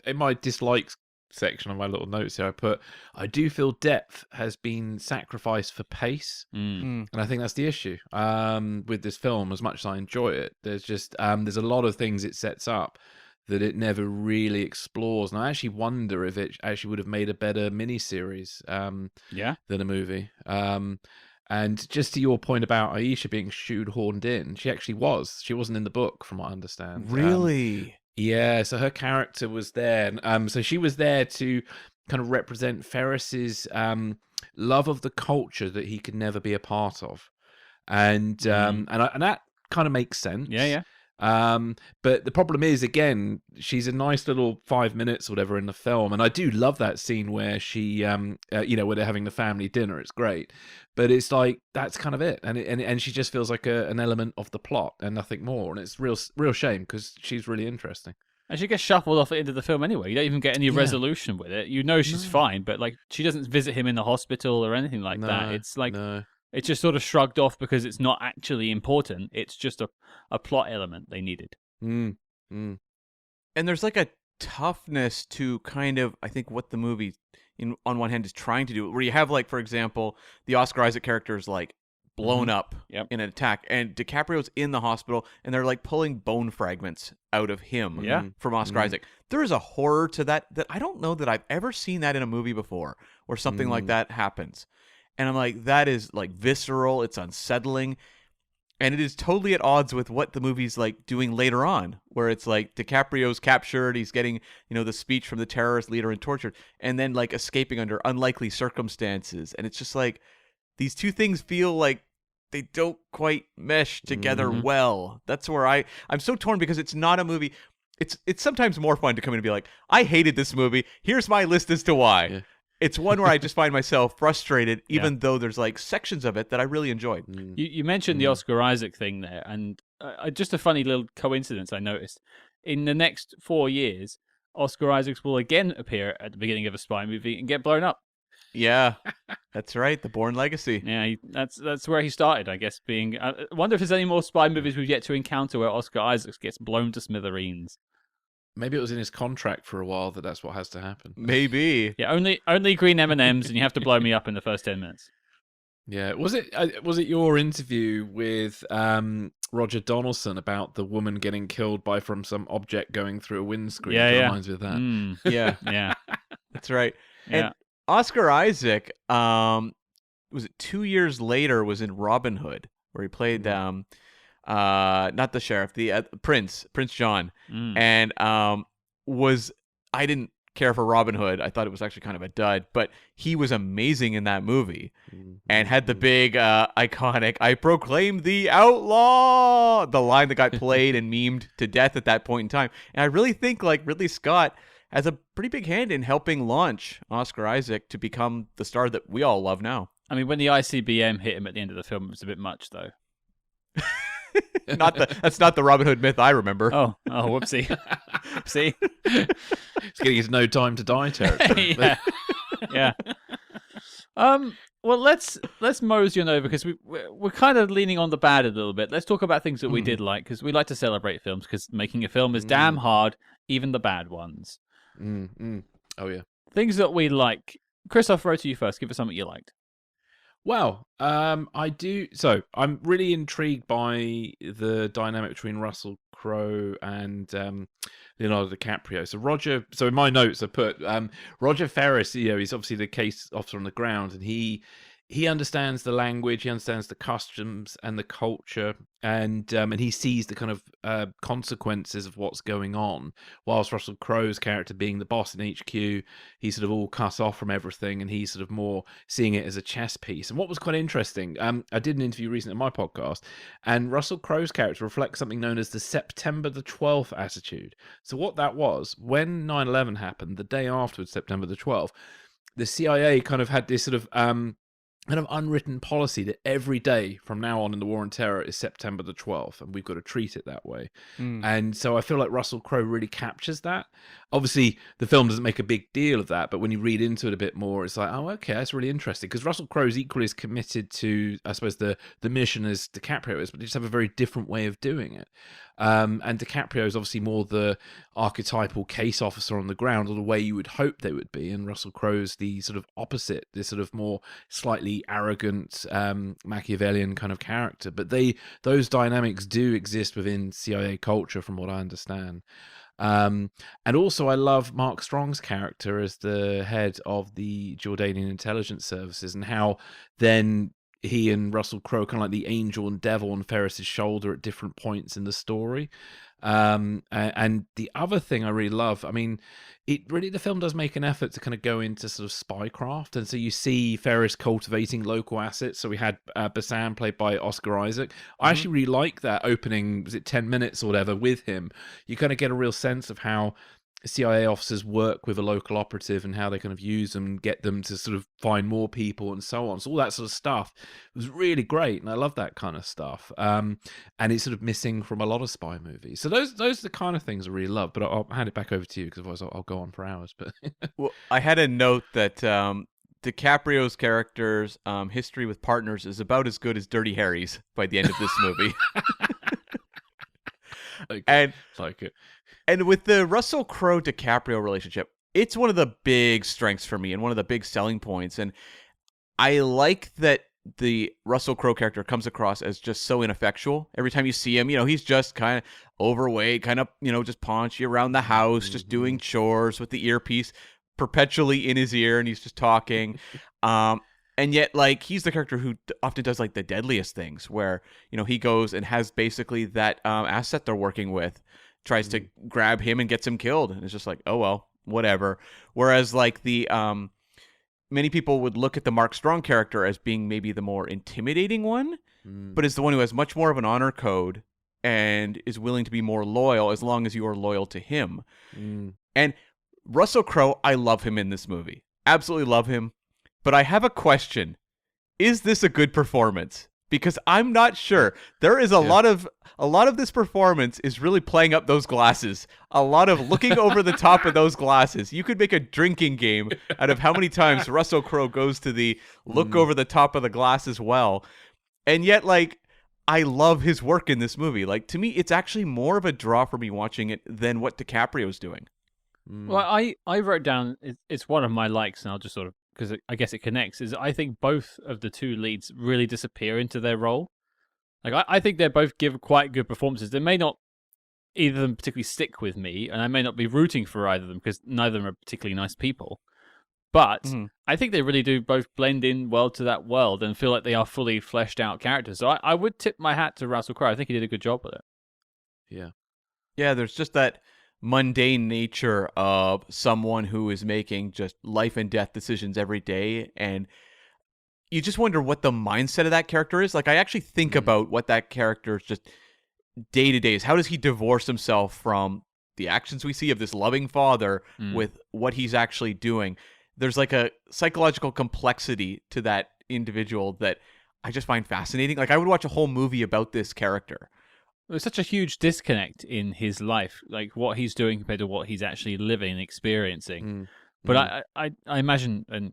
in my dislikes section of my little notes here, I put, I do feel depth has been sacrificed for pace, and I think that's the issue with this film. As much as I enjoy it, there's a lot of things it sets up that it never really explores, and I actually wonder if it actually would have made a better miniseries than a movie. And just to your point about Aisha being shoehorned in, she actually was. She wasn't in the book, from what I understand. Really? Yeah, so her character was there. So she was there to kind of represent Ferris's love of the culture that he could never be a part of, and that kind of makes sense. Yeah. But the problem is, again, she's a nice little 5 minutes or whatever in the film, and I do love that scene where she, where they're having the family dinner. It's great, but it's like that's kind of it, and she just feels like an element of the plot and nothing more, and it's real shame because she's really interesting. And she gets shuffled off at the end of the film anyway. You don't even get any resolution with it. You know she's fine, but like she doesn't visit him in the hospital or anything like that. It's like it's just sort of shrugged off because it's not actually important. It's just a plot element they needed. And there's like a toughness to kind of, I think, what the movie on one hand is trying to do, where you have, like, for example, the Oscar Isaac character is like blown up in an attack, and DiCaprio's in the hospital, and they're like pulling bone fragments out of him from Oscar Isaac. There is a horror to that I don't know that I've ever seen that in a movie before, where something like that happens. And I'm like, that is like visceral, it's unsettling, and it is totally at odds with what the movie's like doing later on, where it's like DiCaprio's captured, he's getting, the speech from the terrorist leader and tortured, and then like escaping under unlikely circumstances. And it's just like, these two things feel like they don't quite mesh together well. That's where I'm so torn, because it's not a movie. It's sometimes more fun to come in and be like, I hated this movie, here's my list as to why. Yeah. It's one where I just find myself frustrated, even though there's like sections of it that I really enjoyed. You mentioned the Oscar Isaac thing there, and just a funny little coincidence I noticed. In the next 4 years, Oscar Isaacs will again appear at the beginning of a spy movie and get blown up. Yeah, that's right. The Bourne Legacy. Yeah, that's where he started, I guess. I wonder if there's any more spy movies we've yet to encounter where Oscar Isaacs gets blown to smithereens. Maybe it was in his contract for a while that's what has to happen. Maybe. Yeah, only green M&Ms, and you have to blow me up in the first 10 minutes. Yeah, was it your interview with Roger Donaldson about the woman getting killed from some object going through a windscreen? Yeah, reminds me of that. Yeah, that's right. Yeah. And Oscar Isaac, was it 2 years later, was in Robin Hood, where he played not the sheriff, the Prince John, and I didn't care for Robin Hood. I thought it was actually kind of a dud, but he was amazing in that movie, and had the big iconic "I proclaim thee outlaw," the line that got played and memed to death at that point in time. And I really think like Ridley Scott has a pretty big hand in helping launch Oscar Isaac to become the star that we all love now. I mean, when the ICBM hit him at the end of the film, it was a bit much, though. That's not the Robin Hood myth I remember. Oh, whoopsie. See, it's getting his no time to die territory. Yeah. Well, let's mosey on over, because we're kind of leaning on the bad a little bit. Let's talk about things that we did like, because we like to celebrate films, because making a film is damn hard, even the bad ones. Oh yeah. Things that we like. Chris, I'll throw to you first. Give us something you liked. Well, I do. So I'm really intrigued by the dynamic between Russell Crowe and Leonardo DiCaprio. So in my notes I put Roger Ferris. He's obviously the case officer on the ground, and he he understands the language, he understands the customs and the culture, and he sees the kind of consequences of what's going on. Whilst Russell Crowe's character, being the boss in HQ, he's sort of all cut off from everything, and he's sort of more seeing it as a chess piece. And what was quite interesting, I did an interview recently on my podcast, and Russell Crowe's character reflects something known as the September the 12th attitude. So what that was, when 9/11 happened, the day afterwards, September the 12th, the CIA kind of had this sort of kind of unwritten policy that every day from now on in the War on Terror is September the 12th, and we've got to treat it that way. And so I feel like Russell Crowe really captures that. Obviously, the film doesn't make a big deal of that, but when you read into it a bit more, it's like, oh, okay, that's really interesting. Because Russell Crowe is equally as committed to, I suppose, the mission as DiCaprio is, but they just have a very different way of doing it. And DiCaprio is obviously more the archetypal case officer on the ground, or the way you would hope they would be, and Russell Crowe's the sort of opposite, this sort of more slightly arrogant Machiavellian kind of character. But those dynamics do exist within CIA culture, from what I understand. And also I love Mark Strong's character as the head of the Jordanian intelligence services, and how then he and Russell Crowe kind of like the angel and devil on Ferris's shoulder at different points in the story. And the other thing I really love, I mean, the film does make an effort to kind of go into sort of spycraft. And so you see Ferris cultivating local assets. So we had Bassam, played by Oscar Isaac. I actually really like that opening, was it 10 minutes or whatever, with him. You kind of get a real sense of how CIA officers work with a local operative and how they kind of use them and get them to sort of find more people and so on. So all that sort of stuff was really great, and I love that kind of stuff. And it's sort of missing from a lot of spy movies. So those are the kind of things I really love. But I'll hand it back over to you, because otherwise I'll go on for hours. But well, I had a note that DiCaprio's character's history with partners is about as good as Dirty Harry's by the end of this movie. And with the Russell Crowe DiCaprio relationship, it's one of the big strengths for me and one of the big selling points. And I like that the Russell Crowe character comes across as just so ineffectual. Every time you see him, he's just kind of overweight, kind of, just paunchy around the house, just doing chores with the earpiece perpetually in his ear, and he's just talking. And yet, like, he's the character who often does, like, the deadliest things, where, he goes and has basically that asset they're working with, tries to grab him and gets him killed. And it's just like, oh, well, whatever. Whereas, like, the many people would look at the Mark Strong character as being maybe the more intimidating one, but is the one who has much more of an honor code and is willing to be more loyal as long as you are loyal to him. And Russell Crowe, I love him in this movie. Absolutely love him. But I have a question. Is this a good performance? Because I'm not sure. There is a lot of this performance is really playing up those glasses. A lot of looking over the top of those glasses. You could make a drinking game out of how many times Russell Crowe goes to the look over the top of the glass as well. And yet, like, I love his work in this movie. Like, to me, it's actually more of a draw for me watching it than what DiCaprio's doing. Well, I wrote down, it's one of my likes, and I'll just sort of, because I guess it connects, is I think both of the two leads really disappear into their role. Like, I think they both give quite good performances. They may not, either of them particularly stick with me, and I may not be rooting for either of them, because neither of them are particularly nice people. But I think they really do both blend in well to that world and feel like they are fully fleshed out characters. So I would tip my hat to Russell Crowe. I think he did a good job with it. Yeah. Yeah, there's just that mundane nature of someone who is making just life and death decisions every day, and you just wonder what the mindset of that character is. Like, I actually think about what that character is just day to day is. How does he divorce himself from the actions we see of this loving father with what he's actually doing? There's like a psychological complexity to that individual that I just find fascinating. Like, I would watch a whole movie about this character. There's such a huge disconnect in his life, like what he's doing compared to what he's actually living and experiencing. But I imagine, and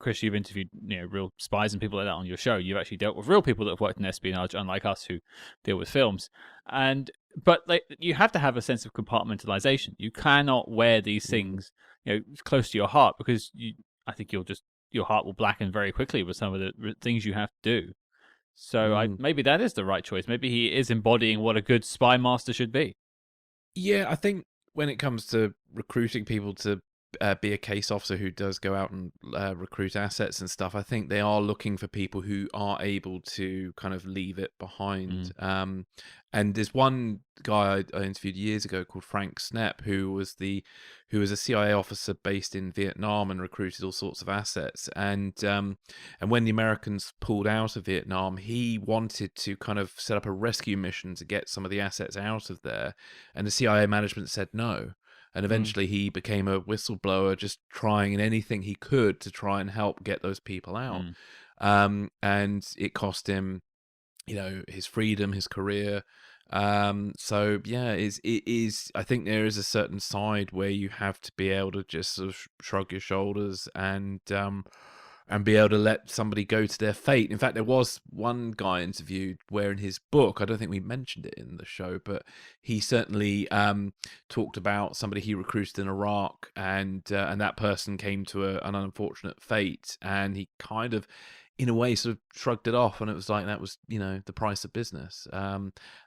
Chris, you've interviewed real spies and people like that on your show. You've actually dealt with real people that have worked in espionage, unlike us who deal with films. But you have to have a sense of compartmentalization. You cannot wear these things close to your heart, because I think your heart will blacken very quickly with some of the things you have to do. So maybe that is the right choice. Maybe he is embodying what a good spy master should be. Yeah, I think when it comes to recruiting people to be a case officer who does go out and recruit assets and stuff, I think they are looking for people who are able to kind of leave it behind. And there's one guy I interviewed years ago called Frank Snepp, who was a CIA officer based in Vietnam and recruited all sorts of assets. And when the Americans pulled out of Vietnam, he wanted to kind of set up a rescue mission to get some of the assets out of there, and the CIA management said no. And eventually he became a whistleblower, just trying in anything he could to try and help get those people out. And it cost him, his freedom, his career. So yeah, it is. I think there is a certain side where you have to be able to just sort of shrug your shoulders and be able to let somebody go to their fate. In fact, there was one guy interviewed where in his book, I don't think we mentioned it in the show, but he certainly talked about somebody he recruited in Iraq, and that person came to an unfortunate fate, and he kind of, in a way, sort of shrugged it off, and it was like that was, the price of business.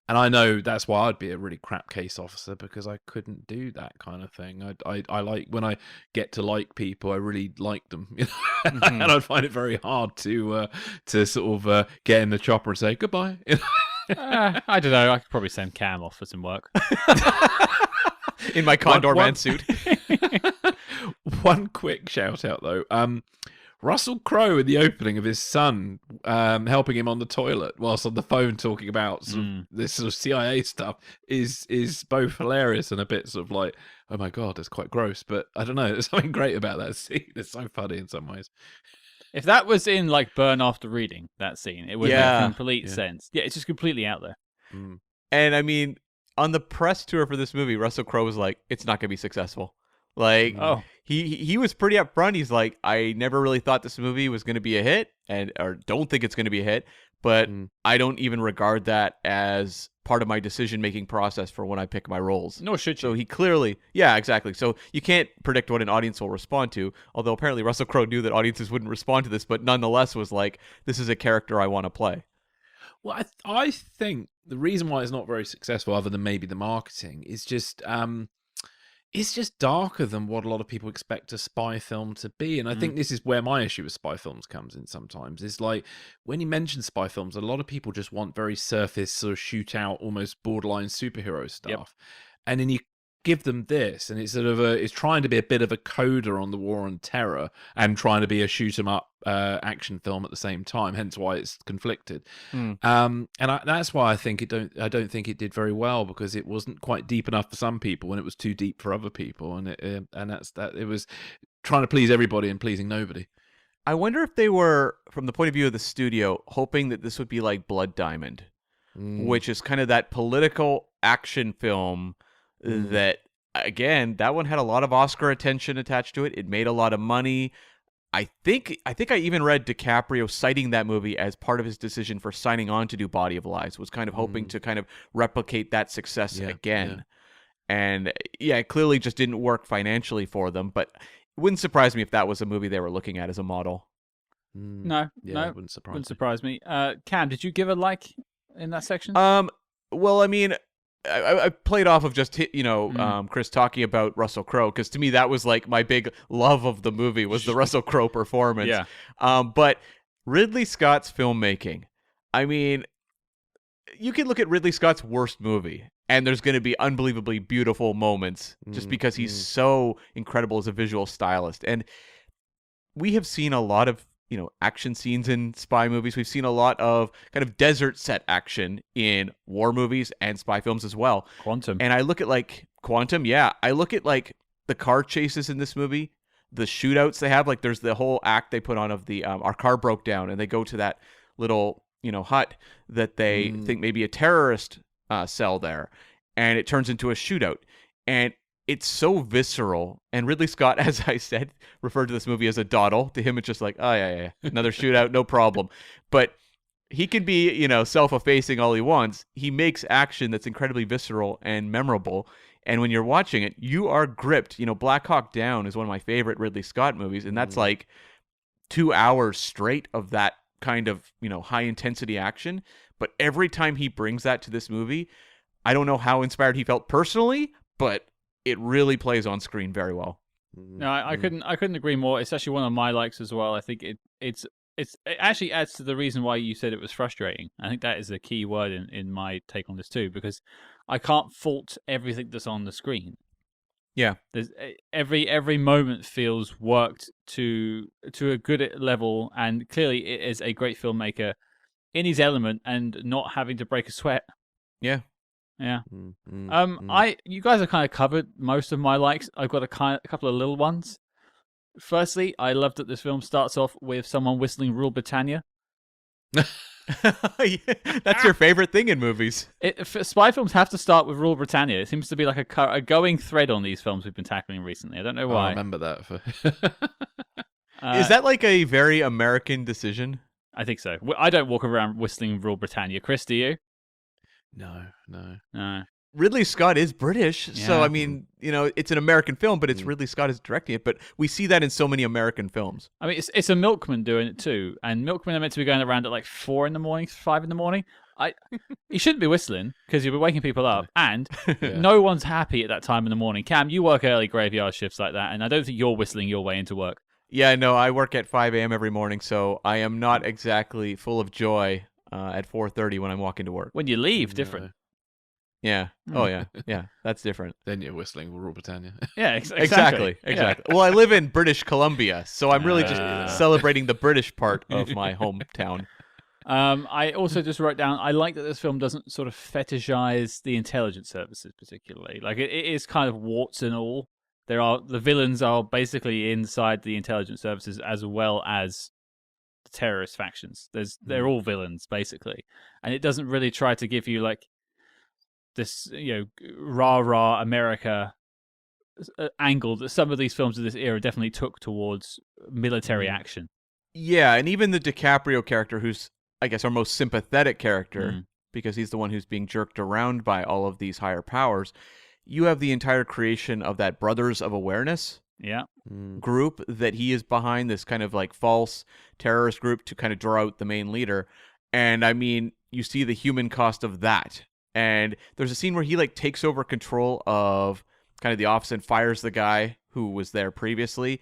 And I know that's why I'd be a really crap case officer, because I couldn't do that kind of thing. I like, when I get to like people, I really like them, and I'd find it very hard to sort of get in the chopper and say goodbye. I don't know. I could probably send Cam off for some work in my Condor Man suit. One quick shout out though. Russell Crowe in the opening of his son helping him on the toilet whilst on the phone talking about this sort of CIA stuff is both hilarious and a bit sort of like, oh my God, it's quite gross. But I don't know, there's something great about that scene. It's so funny in some ways. If that was in like Burn After Reading, that scene, it would make complete sense. Yeah, it's just completely out there. And I mean, on the press tour for this movie, Russell Crowe was like, it's not going to be successful. Like, he was pretty upfront. He's like, I never really thought this movie was going to be a hit, or don't think it's going to be a hit, but I don't even regard that as part of my decision-making process for when I pick my roles. Nor should you. So he clearly, yeah, exactly. So you can't predict what an audience will respond to, although apparently Russell Crowe knew that audiences wouldn't respond to this, but nonetheless was like, this is a character I want to play. Well, I think the reason why it's not very successful, other than maybe the marketing, is just it's just darker than what a lot of people expect a spy film to be. And I think this is where my issue with spy films comes in sometimes. It's like, when you mention spy films, a lot of people just want very surface, sort of shootout, almost borderline superhero stuff. And then you give them this, and it's sort of it's trying to be a bit of a coda on the war on terror and trying to be a shoot 'em up action film at the same time, hence why it's conflicted. And that's why I don't think it did very well, because it wasn't quite deep enough for some people and it was too deep for other people, and it was trying to please everybody and pleasing nobody. I wonder if they were, from the point of view of the studio, hoping that this would be like Blood Diamond, which is kind of that political action film that, again, that one had a lot of Oscar attention attached to it. It made a lot of money. I think I even read DiCaprio citing that movie as part of his decision for signing on to do Body of Lies, was kind of hoping to kind of replicate that success again. And yeah, it clearly just didn't work financially for them, but it wouldn't surprise me if that was a movie they were looking at as a model. No, it wouldn't surprise me. Cam, did you give a like in that section? Well, I mean, I played off of just Chris talking about Russell Crowe, because to me that was like my big love of the movie was the Russell Crowe performance. But Ridley Scott's filmmaking, I mean, you can look at Ridley Scott's worst movie and there's going to be unbelievably beautiful moments just because he's so incredible as a visual stylist. And we have seen a lot of action scenes in spy movies. We've seen a lot of kind of desert set action in war movies and spy films as well. Quantum. And I look at like Quantum. Yeah. I look at like the car chases in this movie, the shootouts they have. Like there's the whole act they put on of the, our car broke down and they go to that little, hut that they think maybe a terrorist cell there. And it turns into a shootout. And it's so visceral, and Ridley Scott, as I said, referred to this movie as a dawdle. To him, it's just like, oh, yeah, another shootout, no problem. But he can be, self-effacing all he wants. He makes action that's incredibly visceral and memorable, and when you're watching it, you are gripped. Black Hawk Down is one of my favorite Ridley Scott movies, and that's like 2 hours straight of that kind of, high-intensity action. But every time he brings that to this movie, I don't know how inspired he felt personally, but it really plays on screen very well. No, I couldn't agree more. It's actually one of my likes as well. I think it actually adds to the reason why you said it was frustrating. I think that is a key word in my take on this too, because I can't fault everything that's on the screen. Yeah, there's every moment feels worked to a good level, and clearly it is a great filmmaker in his element and not having to break a sweat. Yeah. You guys have kind of covered most of my likes. I've got a couple of little ones. Firstly, I love that this film starts off with someone whistling Rule Britannia. That's your favorite thing in movies. Spy films have to start with Rule Britannia. It seems to be like a going thread on these films we've been tackling recently. I don't know why. I remember that. Is that like a very American decision? I think so. I don't walk around whistling Rule Britannia. Chris, do you? No. Ridley Scott is British, so I mean, it's an American film, but it's Ridley Scott is directing it. But we see that in so many American films. I mean, it's a milkman doing it too, and milkmen are meant to be going around at like 4 a.m, 5 a.m. You shouldn't be whistling because you'll be waking people up, and no one's happy at that time in the morning. Cam, you work early graveyard shifts like that, and I don't think you're whistling your way into work. Yeah, no, I work at 5 a.m. every morning, so I am not exactly full of joy at 4:30 when I'm walking to work. When you leave, different. Yeah. Oh, yeah. Yeah, that's different. Then you're whistling Rule Britannia. Yeah, exactly. Yeah. Well, I live in British Columbia, so I'm really just celebrating the British part of my hometown. I also just wrote down, I like that this film doesn't sort of fetishize the intelligence services particularly. Like, it is kind of warts and all. The villains are basically inside the intelligence services as well as the terrorist factions. They're all villains, basically. And it doesn't really try to give you, like, this, rah-rah America angle that some of these films of this era definitely took towards military action. Yeah, and even the DiCaprio character, who's, I guess, our most sympathetic character, because he's the one who's being jerked around by all of these higher powers, you have the entire creation of that Brothers of Awareness group that he is behind, this kind of like false terrorist group to kind of draw out the main leader. And I mean, you see the human cost of that. And there's a scene where he like takes over control of kind of the office and fires the guy who was there previously.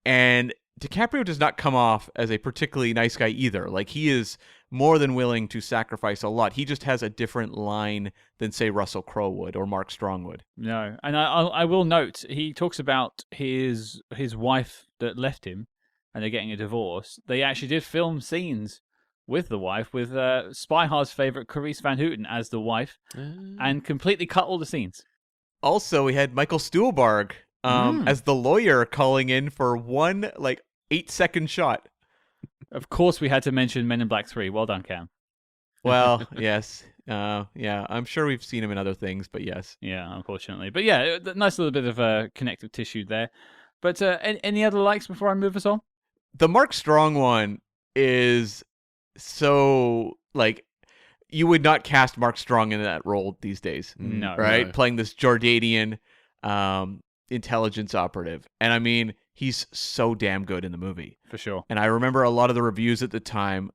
And DiCaprio does not come off as a particularly nice guy either. Like, he is more than willing to sacrifice a lot. He just has a different line than, say, Russell Crowe would or Mark Strong would. No, and I will note, he talks about his wife that left him and they're getting a divorce. They actually did film scenes with the wife, with SpyHards' favorite Carice Van Houten as the wife, and completely cut all the scenes. Also, we had Michael Stuhlbarg as the lawyer calling in for one, 8-second shot. Of course, we had to mention Men in Black 3. Well done, Cam. Well, yes. Yeah, I'm sure we've seen him in other things, but yes. Yeah, unfortunately. But yeah, nice little bit of connective tissue there. But any other likes before I move us on? The Mark Strong one is so, you would not cast Mark Strong in that role these days. No. Right? No. Playing this Jordanian intelligence operative. And I mean, he's so damn good in the movie. For sure. And I remember a lot of the reviews at the time,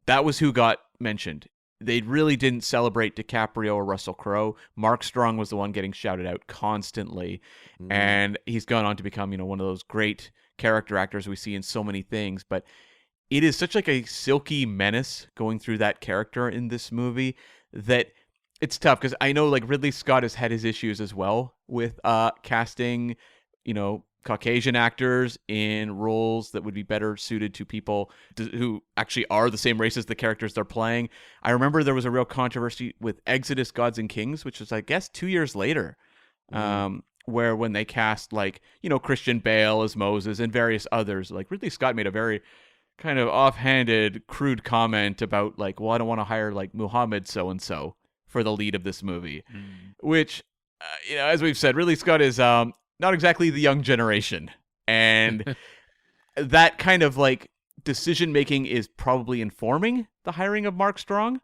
that was who got mentioned. They really didn't celebrate DiCaprio or Russell Crowe. Mark Strong was the one getting shouted out constantly. And he's gone on to become, one of those great character actors we see in so many things. But it is such like a silky menace going through that character in this movie that it's tough, because I know Ridley Scott has had his issues as well with casting, Caucasian actors in roles that would be better suited to people who actually are the same race as the characters they're playing. I remember there was a real controversy with Exodus, Gods and Kings, which was, I guess, 2 years later, where when they cast Christian Bale as Moses and various others, Ridley Scott made a very kind of offhanded, crude comment about well, I don't want to hire Muhammad so-and-so for the lead of this movie, which, as we've said, Ridley Scott is not exactly the young generation. And that kind of decision-making is probably informing the hiring of Mark Strong.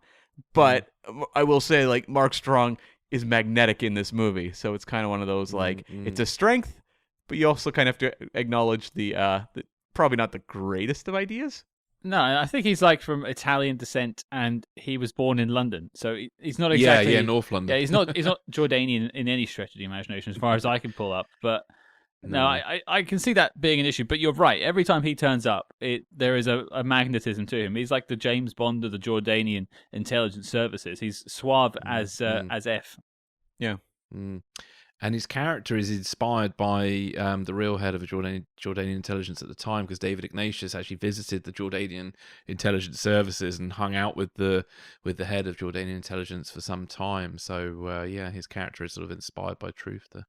But I will say Mark Strong is magnetic in this movie. So it's kind of one of those, it's a strength, but you also kind of have to acknowledge the probably not the greatest of ideas. No, I think he's from Italian descent, and he was born in London, so he's not exactly North London. Yeah, he's not Jordanian in any stretch of the imagination, as far as I can pull up. But No, I can see that being an issue, but you're right. Every time he turns up, there is a magnetism to him. He's like the James Bond of the Jordanian intelligence services. He's suave as F. Yeah. And his character is inspired by the real head of Jordanian intelligence at the time, because David Ignatius actually visited the Jordanian intelligence services and hung out with the head of Jordanian intelligence for some time. So his character is sort of inspired by truth there.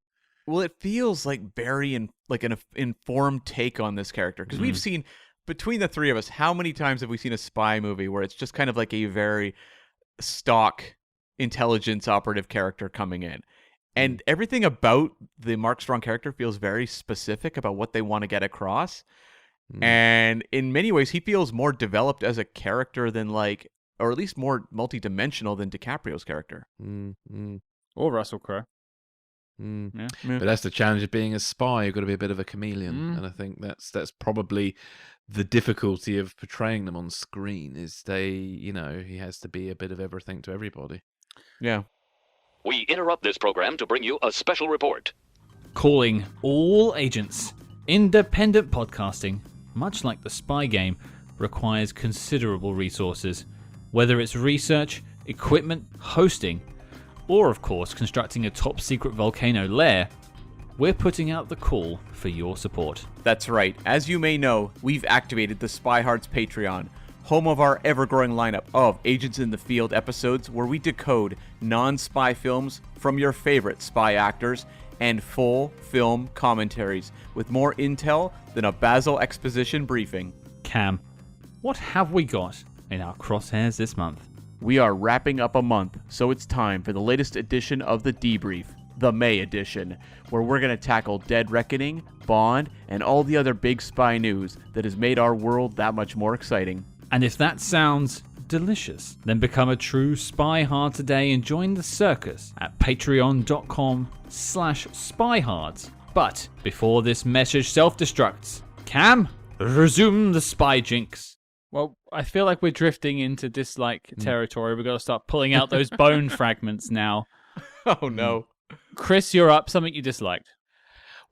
Well, it feels like Barry and like an informed take on this character, because we've seen, between the three of us, how many times have we seen a spy movie where it's just kind of like a very stock intelligence operative character coming in, and everything about the Mark Strong character feels very specific about what they want to get across, and in many ways he feels more developed as a character than or at least more multidimensional than DiCaprio's character, or Russell Crowe. Yeah. But that's the challenge of being a spy. You've got to be a bit of a chameleon, and I think that's probably the difficulty of portraying them on screen. Is he has to be a bit of everything to everybody. Yeah. We interrupt this program to bring you a special report. Calling all agents. Independent podcasting, much like the spy game, requires considerable resources, whether it's research, equipment, hosting, or, of course, constructing a top-secret volcano lair. We're putting out the call for your support. That's right. As you may know, we've activated the SpyHards Patreon, home of our ever-growing lineup of Agents in the Field episodes where we decode non-spy films from your favorite spy actors and full film commentaries with more intel than a Basil exposition briefing. Cam, what have we got in our crosshairs this month? We are wrapping up a month, so it's time for the latest edition of The Debrief, the May edition, where we're going to tackle Dead Reckoning, Bond, and all the other big spy news that has made our world that much more exciting. And if that sounds delicious, then become a true spy hard today and join the circus at patreon.com/spyhards. But before this message self-destructs, Cam, resume the spy jinx. Well, I feel like we're drifting into dislike territory. We've got to start pulling out those bone fragments now. Oh, no. Chris, you're up. Something you disliked.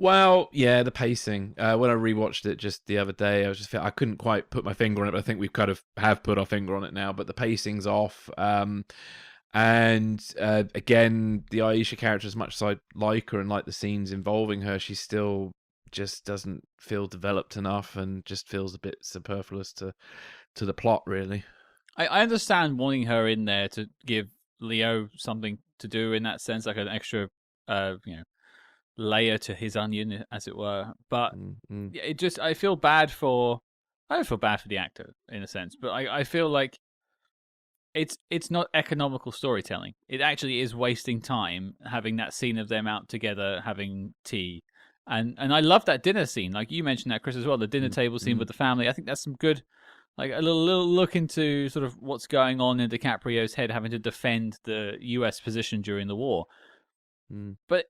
Well, yeah, the pacing. When I rewatched it just the other day, I couldn't quite put my finger on it, but I think we've kind of have put our finger on it now. But the pacing's off. And again, the Aisha character, as much as I like her and like the scenes involving her, she still just doesn't feel developed enough and just feels a bit superfluous to the plot, really. I understand wanting her in there to give Leo something to do in that sense, like an extra, layer to his onion, as it were. But it just, I feel bad for the actor in a sense, but I feel like it's not economical storytelling. It actually is wasting time having that scene of them out together having tea. And I love that dinner scene. Like you mentioned that, Chris, as well, the dinner table scene with the family. I think that's some good, like a little look into sort of what's going on in DiCaprio's head having to defend the US position during the war. But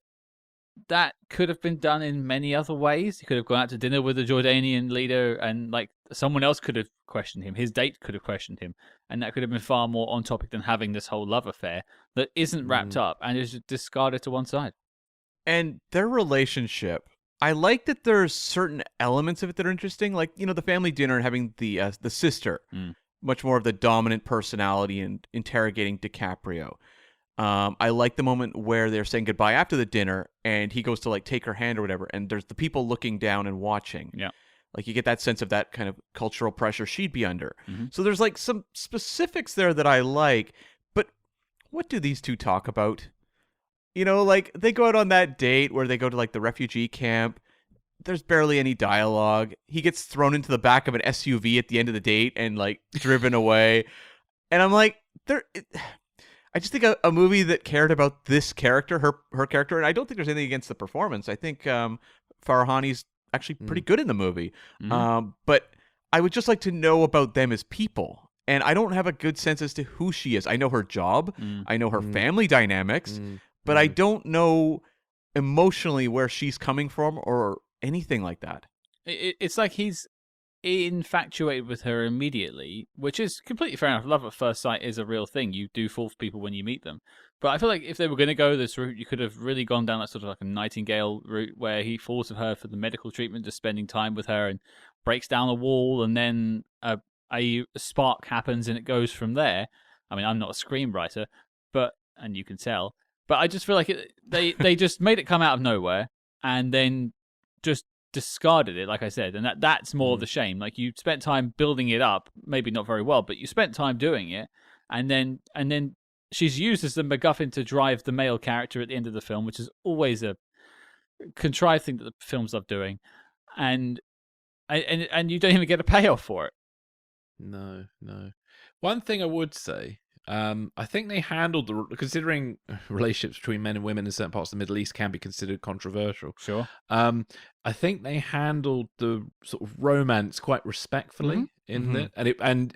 that could have been done in many other ways. He could have gone out to dinner with the Jordanian leader and like someone else could have questioned him. His date could have questioned him. And that could have been far more on topic than having this whole love affair that isn't wrapped up and is discarded to one side. And their relationship, I like that there's certain elements of it that are interesting, like, the family dinner and having the sister, much more of the dominant personality and interrogating DiCaprio. I like the moment where they're saying goodbye after the dinner and he goes to like take her hand or whatever, and there's the people looking down and watching. Yeah. Like you get that sense of that kind of cultural pressure she'd be under. So there's like some specifics there that I like, but what do these two talk about? Like they go out on that date where they go to like the refugee camp. There's barely any dialogue. He gets thrown into the back of an SUV at the end of the date and like driven away. And I'm like, I just think a movie that cared about this character, her character, and I don't think there's anything against the performance. I think Farahani's actually pretty good in the movie. But I would just like to know about them as people. And I don't have a good sense as to who she is. I know her job. I know her family dynamics. But I don't know emotionally where she's coming from or anything like that. It's like he's infatuated with her immediately, which is completely fair enough. Love at first sight is a real thing. You do fall for people when you meet them. But I feel like if they were going to go this route, you could have really gone down that sort of like a Nightingale route where he falls for her for the medical treatment, just spending time with her, and breaks down a wall, and then a spark happens and it goes from there. I mean, I'm not a screenwriter, and you can tell, but I just feel like they just made it come out of nowhere and then just discarded it, like I said, and that's more of the shame. Like, you spent time building it up, maybe not very well, but you spent time doing it, and then she's used as the MacGuffin to drive the male character at the end of the film, which is always a contrived thing that the films love doing, and you don't even get a payoff for it. No. One thing I would say, I think they handled considering relationships between men and women in certain parts of the Middle East can be considered controversial. Sure. I think they handled the sort of romance quite respectfully in it, and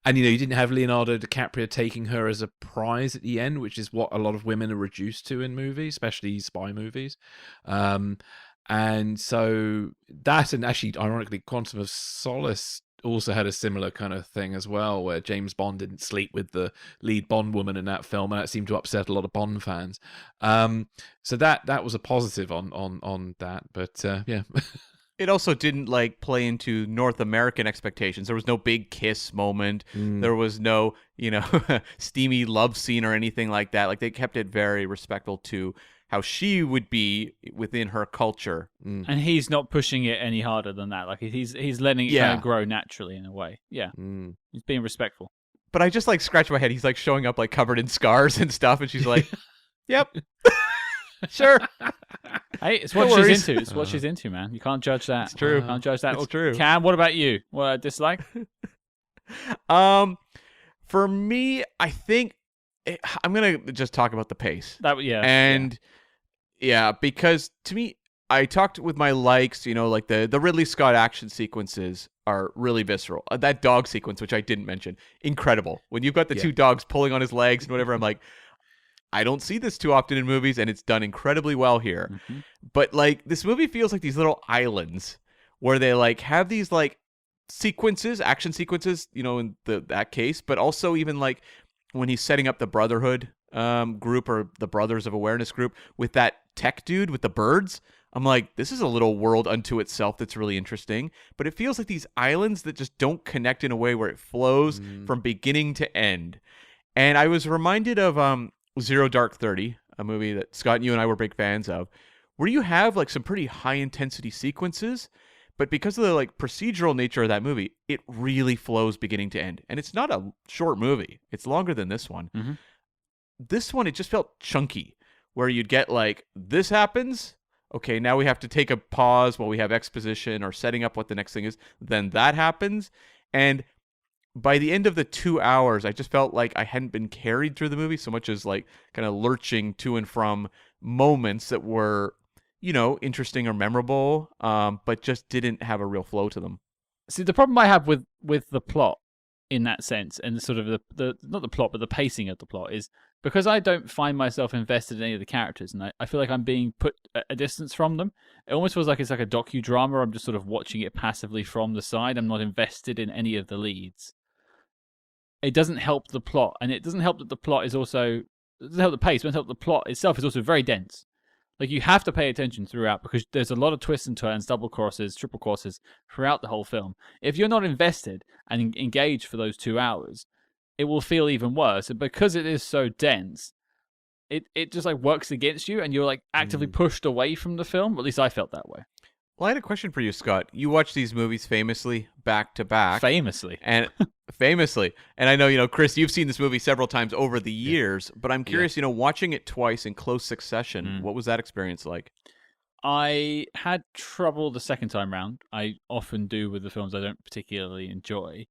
you didn't have Leonardo DiCaprio taking her as a prize at the end, which is what a lot of women are reduced to in movies, especially spy movies. And so that, and actually, ironically, Quantum of Solace also had a similar kind of thing as well, where James Bond didn't sleep with the lead Bond woman in that film, and that seemed to upset a lot of Bond fans. So that was a positive on that, but yeah. It also didn't play into North American expectations. There was no big kiss moment. There was no, steamy love scene or anything like that. Like, they kept it very respectful to how she would be within her culture. And he's not pushing it any harder than that. Like, he's letting it kind of grow naturally in a way. Yeah. He's being respectful. But I just scratch my head. He's showing up covered in scars and stuff, and she's like, "Yep, sure." Hey, it's what she's into. It's what she's into, man. You can't judge that. It's true. You can't judge that. It's true. Cam, what about you? What dislike? For me, I think I'm gonna just talk about the pace. Because to me, I talked with my likes. The Ridley Scott action sequences are really visceral. That dog sequence, which I didn't mention, incredible. When you've got the two dogs pulling on his legs and whatever, I'm like, I don't see this too often in movies, and it's done incredibly well here. But this movie feels like these little islands where they have these sequences, action sequences, in that case, but also even when he's setting up the Brotherhood group, or the Brothers of Awareness group, with that tech dude with the birds. I'm like, this is a little world unto itself that's really interesting, but it feels like these islands that just don't connect in a way where it flows from beginning to end. And I was reminded of Zero Dark 30, a movie that Scott and you and I were big fans of, where you have some pretty high intensity sequences, but because of the procedural nature of that movie, it really flows beginning to end. And it's not a short movie. It's longer than this one. This one, it just felt chunky, where you'd get this happens. Okay, now we have to take a pause while we have exposition or setting up what the next thing is. Then that happens. And by the end of the 2 hours, I just felt like I hadn't been carried through the movie so much as kind of lurching to and from moments that were, interesting or memorable, but just didn't have a real flow to them. See, the problem I have with the plot in that sense, and sort of the not the plot, but the pacing of the plot, is because I don't find myself invested in any of the characters, and I feel like I'm being put at a distance from them. It almost feels like it's like a docudrama. I'm just sort of watching it passively from the side. I'm not invested in any of the leads. It doesn't help the plot, and it doesn't help that the plot is also... It doesn't help the pace, but it doesn't help the plot itself is also very dense. You have to pay attention throughout, because there's a lot of twists and turns, double crosses, triple crosses throughout the whole film. If you're not invested and engaged for those 2 hours, it will feel even worse. And because it is so dense, it just works against you, and you're actively pushed away from the film. At least I felt that way. Well, I had a question for you, Scott. You watch these movies famously back to back. Famously. And I know, Chris, you've seen this movie several times over the years, but I'm curious, watching it twice in close succession, what was that experience like? I had trouble the second time round. I often do with the films I don't particularly enjoy.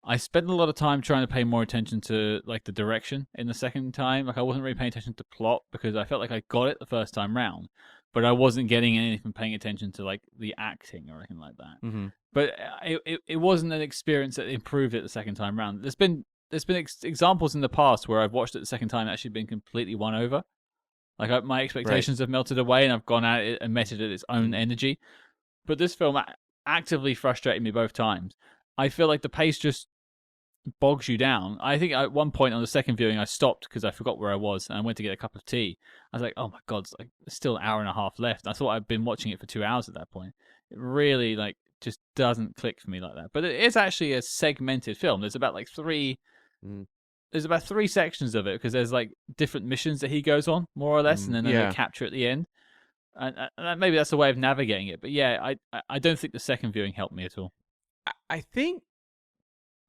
I spent a lot of time trying to pay more attention to the direction in the second time. I wasn't really paying attention to plot because I felt like I got it the first time round, but I wasn't getting anything from paying attention to the acting or anything like that. But it wasn't an experience that improved it the second time round. There's been examples in the past where I've watched it the second time and actually been completely won over. My expectations have melted away, and I've gone at it and met it at its own energy. But this film, actively frustrated me both times. I feel like the pace just bogs you down. I think at one point on the second viewing, I stopped because I forgot where I was, and I went to get a cup of tea. I was like, oh my God, it's like still an hour and a half left. I thought I'd been watching it for 2 hours at that point. It really just doesn't click for me like that. But it is actually a segmented film. There's about three sections of it, because there's different missions that he goes on, more or less, and then they capture at the end. And maybe that's a way of navigating it. But yeah, I don't think the second viewing helped me at all. I think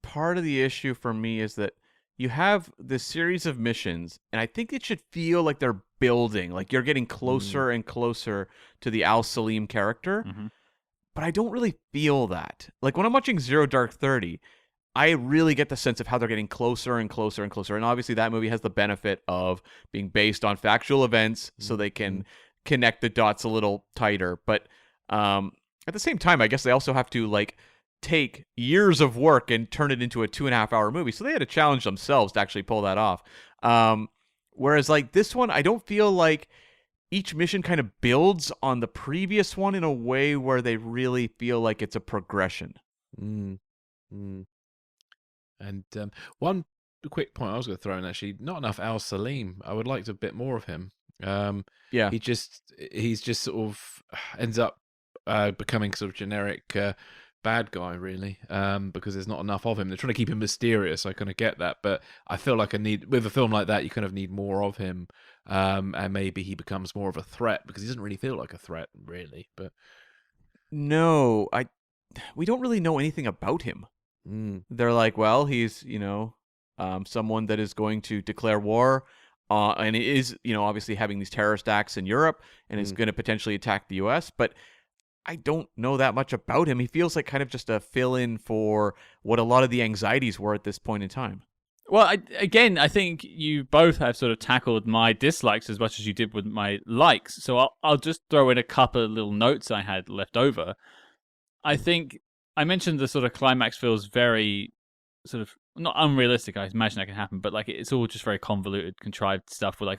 part of the issue for me is that you have this series of missions, and I think it should feel like they're building, like you're getting closer and closer to the Al Salim character. But I don't really feel that. Like when I'm watching Zero Dark 30, I really get the sense of how they're getting closer and closer and closer. And obviously that movie has the benefit of being based on factual events, so they can connect the dots a little tighter. But at the same time, I guess they also have to take years of work and turn it into a 2.5 hour movie. So they had to challenge themselves to actually pull that off. Whereas this one, I don't feel like each mission kind of builds on the previous one in a way where they really feel like it's a progression. And one quick point I was going to throw in, actually, not enough Al Salim. I would like a bit more of him. He's just sort of ends up becoming sort of generic bad guy, really, because there's not enough of him. They're trying to keep him mysterious. I kind of get that, but I feel like with a film like that, you kind of need more of him, and maybe he becomes more of a threat, because he doesn't really feel like a threat, really. But no, we don't really know anything about him. They're like, well, he's someone that is going to declare war, and is obviously having these terrorist acts in Europe, and is going to potentially attack the U.S., but I don't know that much about him. He feels like kind of just a fill-in for what a lot of the anxieties were at this point in time. Well, I think you both have sort of tackled my dislikes as much as you did with my likes. So I'll just throw in a couple of little notes I had left over. I think I mentioned the sort of climax feels very sort of not unrealistic. I imagine that can happen, but it's all just very convoluted, contrived stuff. With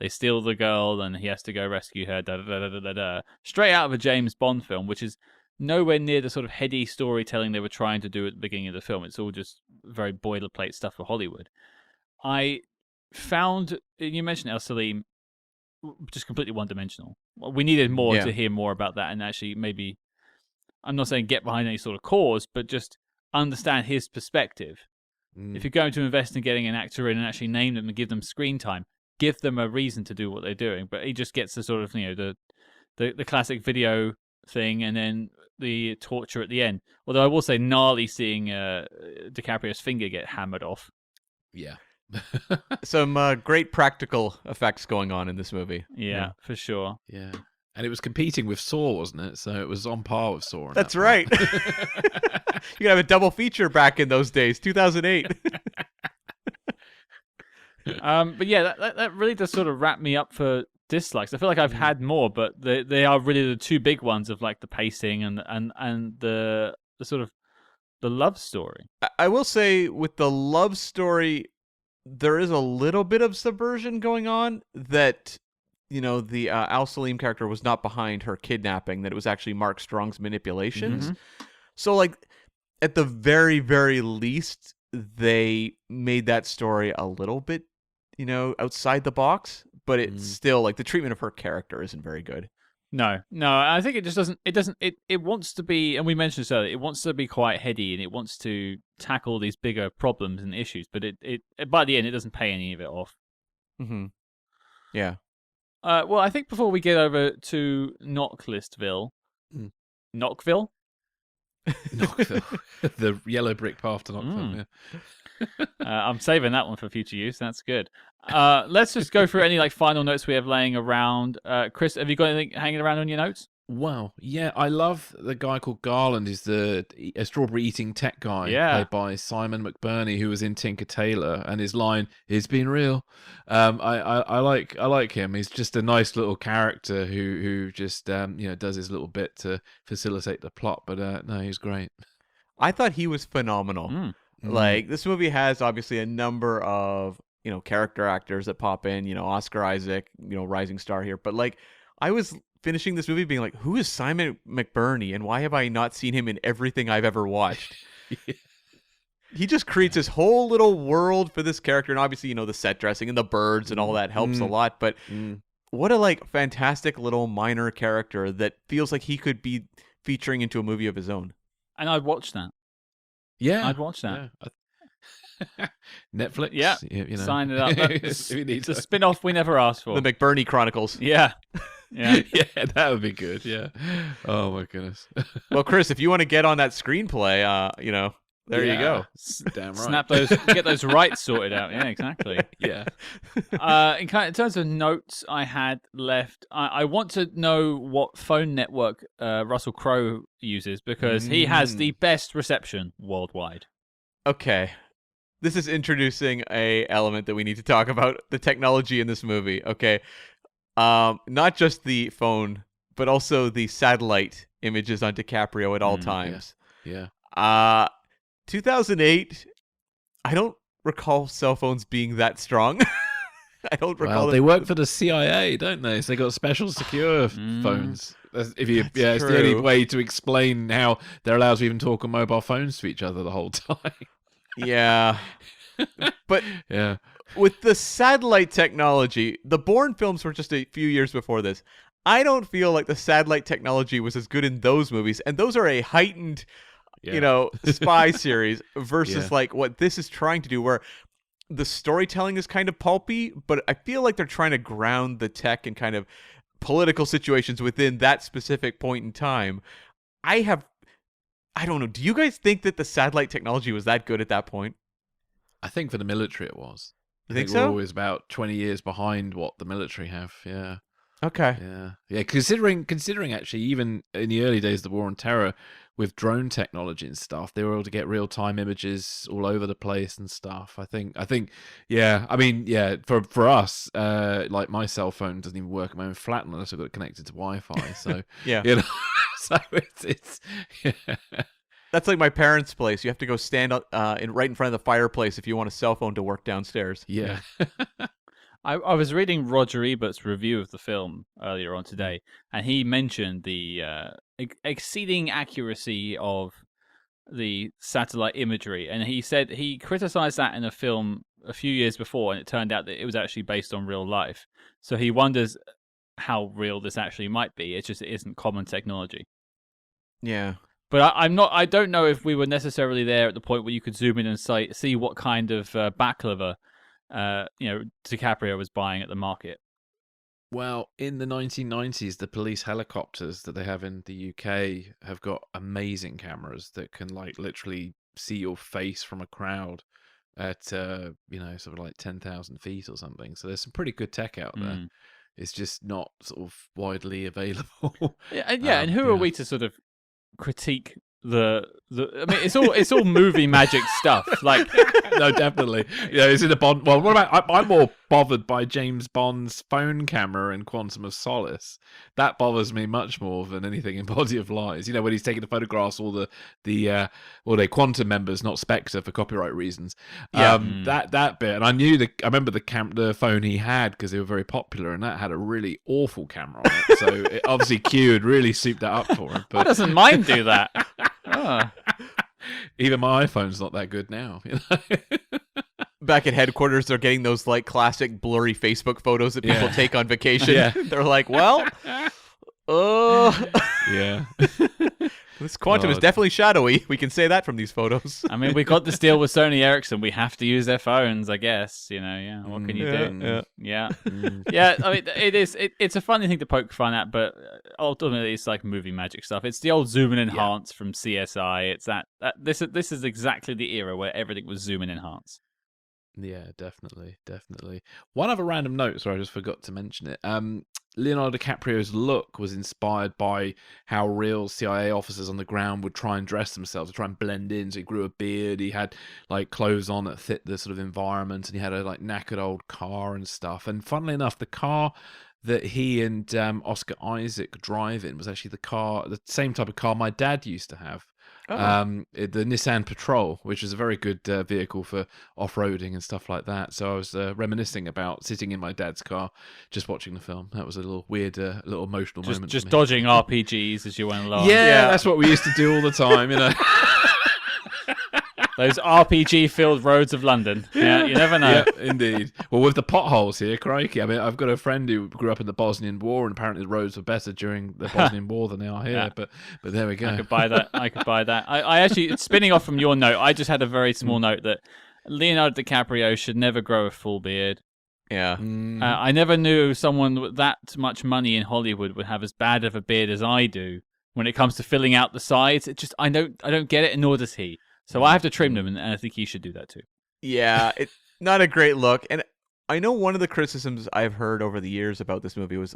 they steal the girl and he has to go rescue her. Da da da da da da. Straight out of a James Bond film, which is nowhere near the sort of heady storytelling they were trying to do at the beginning of the film. It's all just very boilerplate stuff for Hollywood. I found, you mentioned El Salim, just completely one-dimensional. We needed more to hear more about that, and actually maybe, I'm not saying get behind any sort of cause, but just understand his perspective. If you're going to invest in getting an actor in and actually name them and give them screen time, give them a reason to do what they're doing. But he just gets the sort of the classic video thing, and then the torture at the end. Although I will say, gnarly seeing DiCaprio's finger get hammered off. Yeah. Some great practical effects going on in this movie. Yeah, for sure. Yeah. And it was competing with Saw, wasn't it? So it was on par with Saw. That's right. You could have a double feature back in those days, 2008. But yeah, that really does sort of wrap me up for dislikes. I feel like I've had more, but they are really the two big ones of the pacing and the sort of the love story. I will say with the love story, there is a little bit of subversion going on that, the Al Salim character was not behind her kidnapping, that it was actually Mark Strong's manipulations. So at the very, very least, they made that story a little bit, outside the box, but it's still the treatment of her character isn't very good. No, I think it just doesn't. It wants to be, and we mentioned this earlier, it wants to be quite heady and it wants to tackle these bigger problems and issues, but it by the end it doesn't pay any of it off. Yeah. Well, I think before we get over to Knocklistville, Knockville, the yellow brick path to Knockville. Yeah. I'm saving that one for future use. That's good. Let's just go through any final notes we have laying around. Chris, have you got anything hanging around on your notes? Wow, yeah, I love the guy called Garland. He's a strawberry eating tech guy, played by Simon McBurney, who was in Tinker Tailor, and his line, "It's been real." I like him. He's just a nice little character who just does his little bit to facilitate the plot. But no, he's great. I thought he was phenomenal. This movie has obviously a number of character actors that pop in. Oscar Isaac, rising star here, but I was finishing this movie being like, who is Simon McBurney and why have I not seen him in everything I've ever watched? He just creates this whole little world for this character, and obviously, the set dressing and the birds and all that helps a lot, but what a fantastic little minor character that feels like he could be featuring into a movie of his own. And I'd watch that. Yeah. I'd watch that. Yeah. Netflix. Yeah. Sign it up. That's the spin-off we never asked for. The McBurney Chronicles. Yeah. Yeah. Yeah, that would be good. Yeah. Oh my goodness. Well, Chris, if you want to get on that screenplay, there you go. Damn right. Snap those, get those rights sorted out. Yeah, exactly. Yeah. In terms of notes I had left, I want to know what phone network Russell Crowe uses because he has the best reception worldwide. Okay. This is introducing a element that we need to talk about, the technology in this movie. Okay. Not just the phone, but also the satellite images on DiCaprio at all times. Yeah. 2008, I don't recall cell phones being that strong. I don't recall. Well, they work for the CIA, don't they? So they got special secure phones. It's the only way to explain how they're allowed to even talk on mobile phones to each other the whole time. Yeah. But yeah, with the satellite technology, the Bourne films were just a few years before this. I don't feel like the satellite technology was as good in those movies, and those are a heightened spy series versus what this is trying to do, where the storytelling is kind of pulpy, but I feel like they're trying to ground the tech and kind of political situations within that specific point in time. I don't know. Do you guys think that the satellite technology was that good at that point? I think for the military it was. You think we're so? always about 20 years behind what the military have. Yeah. Okay. Yeah. Considering actually, even in the early days of the War on Terror, with drone technology and stuff, they were able to get real-time images all over the place and stuff. I think, yeah. I mean, yeah. For us, like my cell phone doesn't even work at my own flat unless I've got it connected to Wi-Fi. So yeah, so it's yeah. That's like my parents' place. You have to go stand right in front of the fireplace if you want a cell phone to work downstairs. Yeah. I was reading Roger Ebert's review of the film earlier on today, and he mentioned the exceeding accuracy of the satellite imagery, and he said he criticized that in a film a few years before, and it turned out that it was actually based on real life. So he wonders how real this actually might be. It's just it isn't common technology. Yeah. But I don't know if we were necessarily there at the point where you could zoom in and see what kind of backliver DiCaprio was buying at the market. Well, in the 1990s, the police helicopters that they have in the UK have got amazing cameras that can literally see your face from a crowd at sort of like 10,000 feet or something. So there's some pretty good tech out there. It's just not sort of widely available. And who are we to sort of critique the I mean, it's all movie magic stuff. Like, no, definitely. Yeah, it's in a Bond. Well, what about? I'm more bothered by James Bond's phone camera in Quantum of Solace. That bothers me much more than anything in Body of Lies. When he's taking the photographs, all the Quantum members, not Spectre for copyright reasons. Yeah. That bit, and I remember the phone he had because they were very popular, and that had a really awful camera on it. So obviously Q had really souped that up for him. But who doesn't mind do that? Even my iPhone's not that good now. Back at headquarters, they're getting those classic blurry Facebook photos that people take on vacation. Yeah. They're like, well, yeah. This Quantum is definitely shadowy. We can say that from these photos. I mean, we got this deal with Sony Ericsson. We have to use their phones, I guess. Yeah. What can you do? Yeah. Yeah. I mean, it's a funny thing to poke fun at, but ultimately, it's like movie magic stuff. It's the old zoom and enhance from CSI. It's that this is exactly the era where everything was zoom and enhance. Yeah, definitely. One other random note, sorry, I just forgot to mention it. Leonardo DiCaprio's look was inspired by how real CIA officers on the ground would try and dress themselves, to try and blend in. So he grew a beard, he had clothes on that fit the sort of environment, and he had a knackered old car and stuff. And funnily enough, the car that he and Oscar Isaac drive in was actually the same type of car my dad used to have. the Nissan Patrol, which is a very good vehicle for off-roading and stuff like that. So I was reminiscing about sitting in my dad's car, just watching the film. That was a little weird, little emotional moment. Just dodging RPGs as you went along. Yeah, that's what we used to do all the time, you know. Those RPG-filled roads of London. Yeah, you never know. Yeah, indeed. Well, with the potholes here, crikey. I mean, I've got a friend who grew up in the Bosnian War, and apparently the roads were better during the Bosnian War than they are here. Yeah. But there we go. I could buy that. I actually, spinning off from your note, I just had a very small note that Leonardo DiCaprio should never grow a full beard. Yeah. I never knew someone with that much money in Hollywood would have as bad of a beard as I do when it comes to filling out the sides. It just, I don't get it, and nor does he. So I have to trim them, and I think he should do that too. Yeah, it's not a great look. And I know one of the criticisms I've heard over the years about this movie was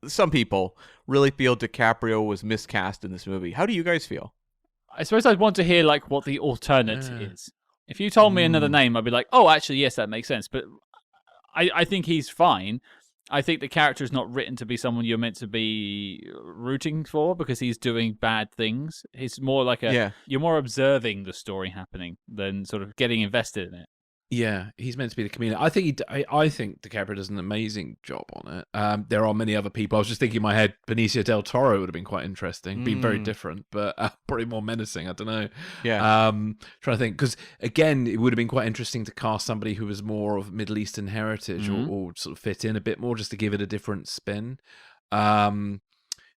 some people really feel DiCaprio was miscast in this movie. How do you guys feel? I suppose I'd want to hear like what the alternate is. If you told me another name, I'd be like, oh, actually, yes, that makes sense. But I think he's fine. I think the character is not written to be someone you're meant to be rooting for because he's doing bad things. He's more like you're more observing the story happening than sort of getting invested in it. Yeah, he's meant to be the comedian. I think DiCaprio does an amazing job on it. There are many other people. I was just thinking in my head, Benicio del Toro would have been quite interesting. Been very different, but probably more menacing. I don't know. Yeah. Trying to think, because again, it would have been quite interesting to cast somebody who was more of Middle Eastern heritage or sort of fit in a bit more, just to give it a different spin.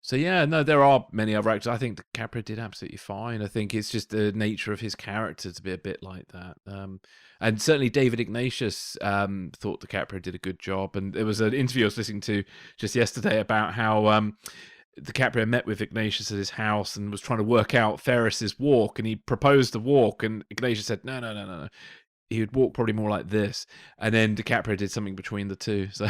So yeah, no, there are many other actors. I think DiCaprio did absolutely fine. I think it's just the nature of his character to be a bit like that. And certainly David Ignatius thought DiCaprio did a good job. And there was an interview I was listening to just yesterday about how DiCaprio met with Ignatius at his house and was trying to work out Ferris's walk, and he proposed the walk, and Ignatius said, no. He would walk probably more like this. And then DiCaprio did something between the two. So...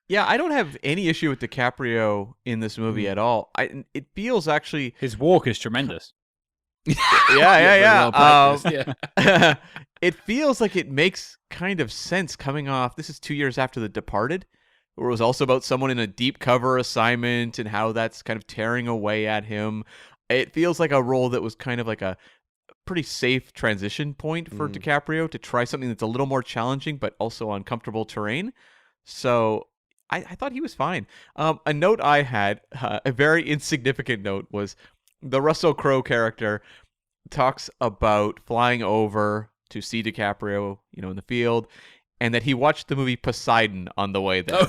Yeah, I don't have any issue with DiCaprio in this movie at all. It feels actually... His walk is tremendous. Yeah. It feels like it makes kind of sense coming off... This is 2 years after The Departed, where it was also about someone in a deep cover assignment and how that's kind of tearing away at him. It feels like a role that was kind of like a pretty safe transition point for DiCaprio to try something that's a little more challenging but also uncomfortable terrain. So... I thought he was fine. A note I had, a very insignificant note, was the Russell Crowe character talks about flying over to see DiCaprio, in the field, and that he watched the movie Poseidon on the way there.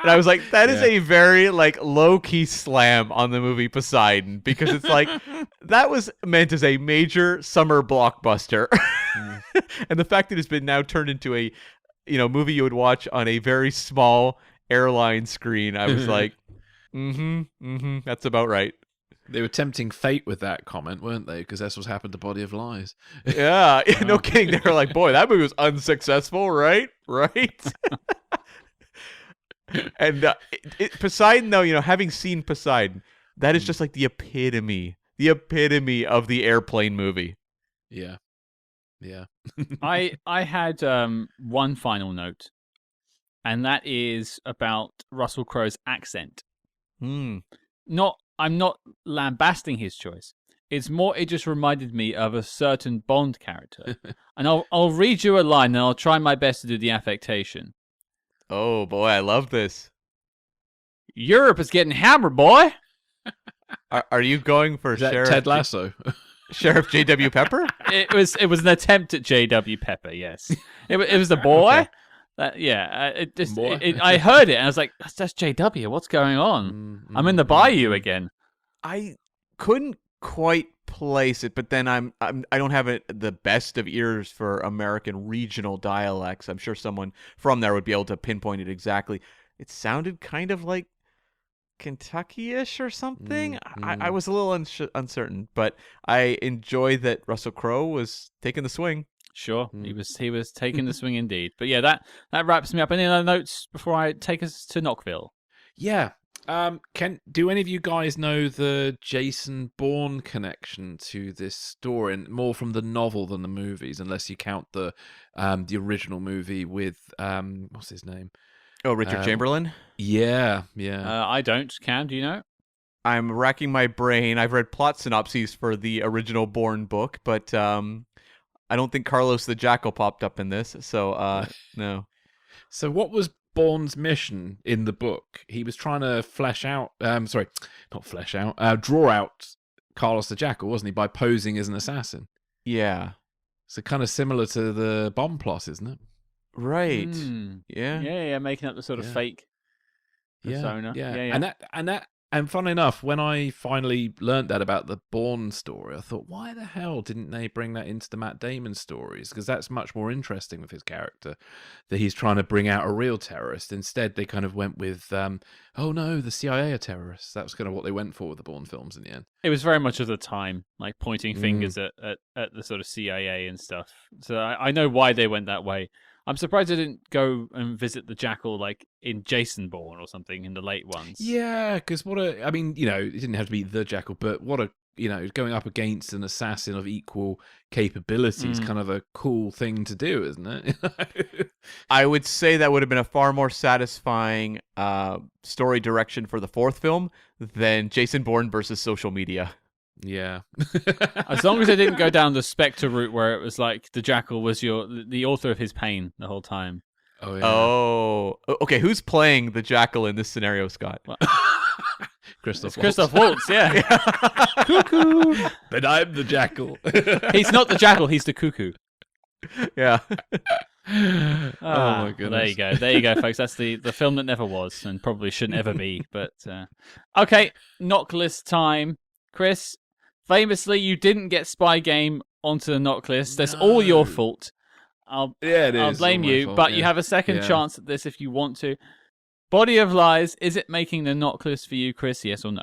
And I was like, that is a very low-key slam on the movie Poseidon, because it's like, that was meant as a major summer blockbuster. And the fact that it's been now turned into a movie you would watch on a very small airline screen, I was like, that's about right. They were tempting fate with that comment, weren't they? Because that's what's happened to Body of Lies. Yeah, no kidding. They were like, boy, that movie was unsuccessful, right? And Poseidon, though, having seen Poseidon, that is just like the epitome of the airplane movie. Yeah. Yeah. I had one final note, and that is about Russell Crowe's accent. I'm not lambasting his choice. It's more, it just reminded me of a certain Bond character. And I'll read you a line, and I'll try my best to do the affectation. Oh boy, I love this. Europe is getting hammered, boy. Are you going for Sheriff Ted Lasso? Sheriff J.W. Pepper? It was an attempt at J.W. Pepper. Yes, it was the boy. Okay. I heard it and I was like, that's J.W. What's going on? I'm in the bayou again. I couldn't quite place it, but then I don't have the best of ears for American regional dialects. I'm sure someone from there would be able to pinpoint it exactly. It sounded kind of like Kentucky-ish or something. I was a little uncertain, but I enjoy that Russell Crowe was taking the swing. Sure, he was taking the swing indeed. But yeah, that wraps me up. Any other notes before I take us to Knockville? Yeah. Do any of you guys know the Jason Bourne connection to this story, and more from the novel than the movies, unless you count the original movie with what's his name? Oh, Richard Chamberlain? Yeah. I don't. Cam, do you know? I'm racking my brain. I've read plot synopses for the original Bourne book, but I don't think Carlos the Jackal popped up in this, so no. So what was Bourne's mission in the book? He was trying to draw out Carlos the Jackal, wasn't he, by posing as an assassin? Yeah. So kind of similar to the Bond plot, isn't it? Right. Yeah. Yeah, making up the sort of fake persona. Yeah. And funnily enough, when I finally learned that about the Bourne story, I thought, why the hell didn't they bring that into the Matt Damon stories? Because that's much more interesting with his character, that he's trying to bring out a real terrorist. Instead, they kind of went with, oh no, the CIA are terrorists. That was kind of what they went for with the Bourne films in the end. It was very much of the time, like pointing fingers at the sort of CIA and stuff. So I know why they went that way. I'm surprised they didn't go and visit the Jackal like in Jason Bourne or something in the late ones. Yeah, because it didn't have to be the Jackal, but going up against an assassin of equal capability is kind of a cool thing to do, isn't it? I would say that would have been a far more satisfying story direction for the fourth film than Jason Bourne versus social media. Yeah. As long as they didn't go down the Spectre route where it was like the Jackal was the author of his pain the whole time. Oh, yeah. Oh, okay. Who's playing the Jackal in this scenario, Scott? Well, Christoph Waltz, yeah. Cuckoo. But I'm the Jackal. He's not the Jackal, he's the cuckoo. Yeah. Oh my goodness. There you go, folks. That's the film that never was and probably shouldn't ever be. But okay, knock list time. Chris, famously, you didn't get Spy Game onto the knock list. That's all your fault. I'll blame you, but you have a second chance at this if you want to. Body of Lies, is it making the knock list for you, Chris? Yes or no?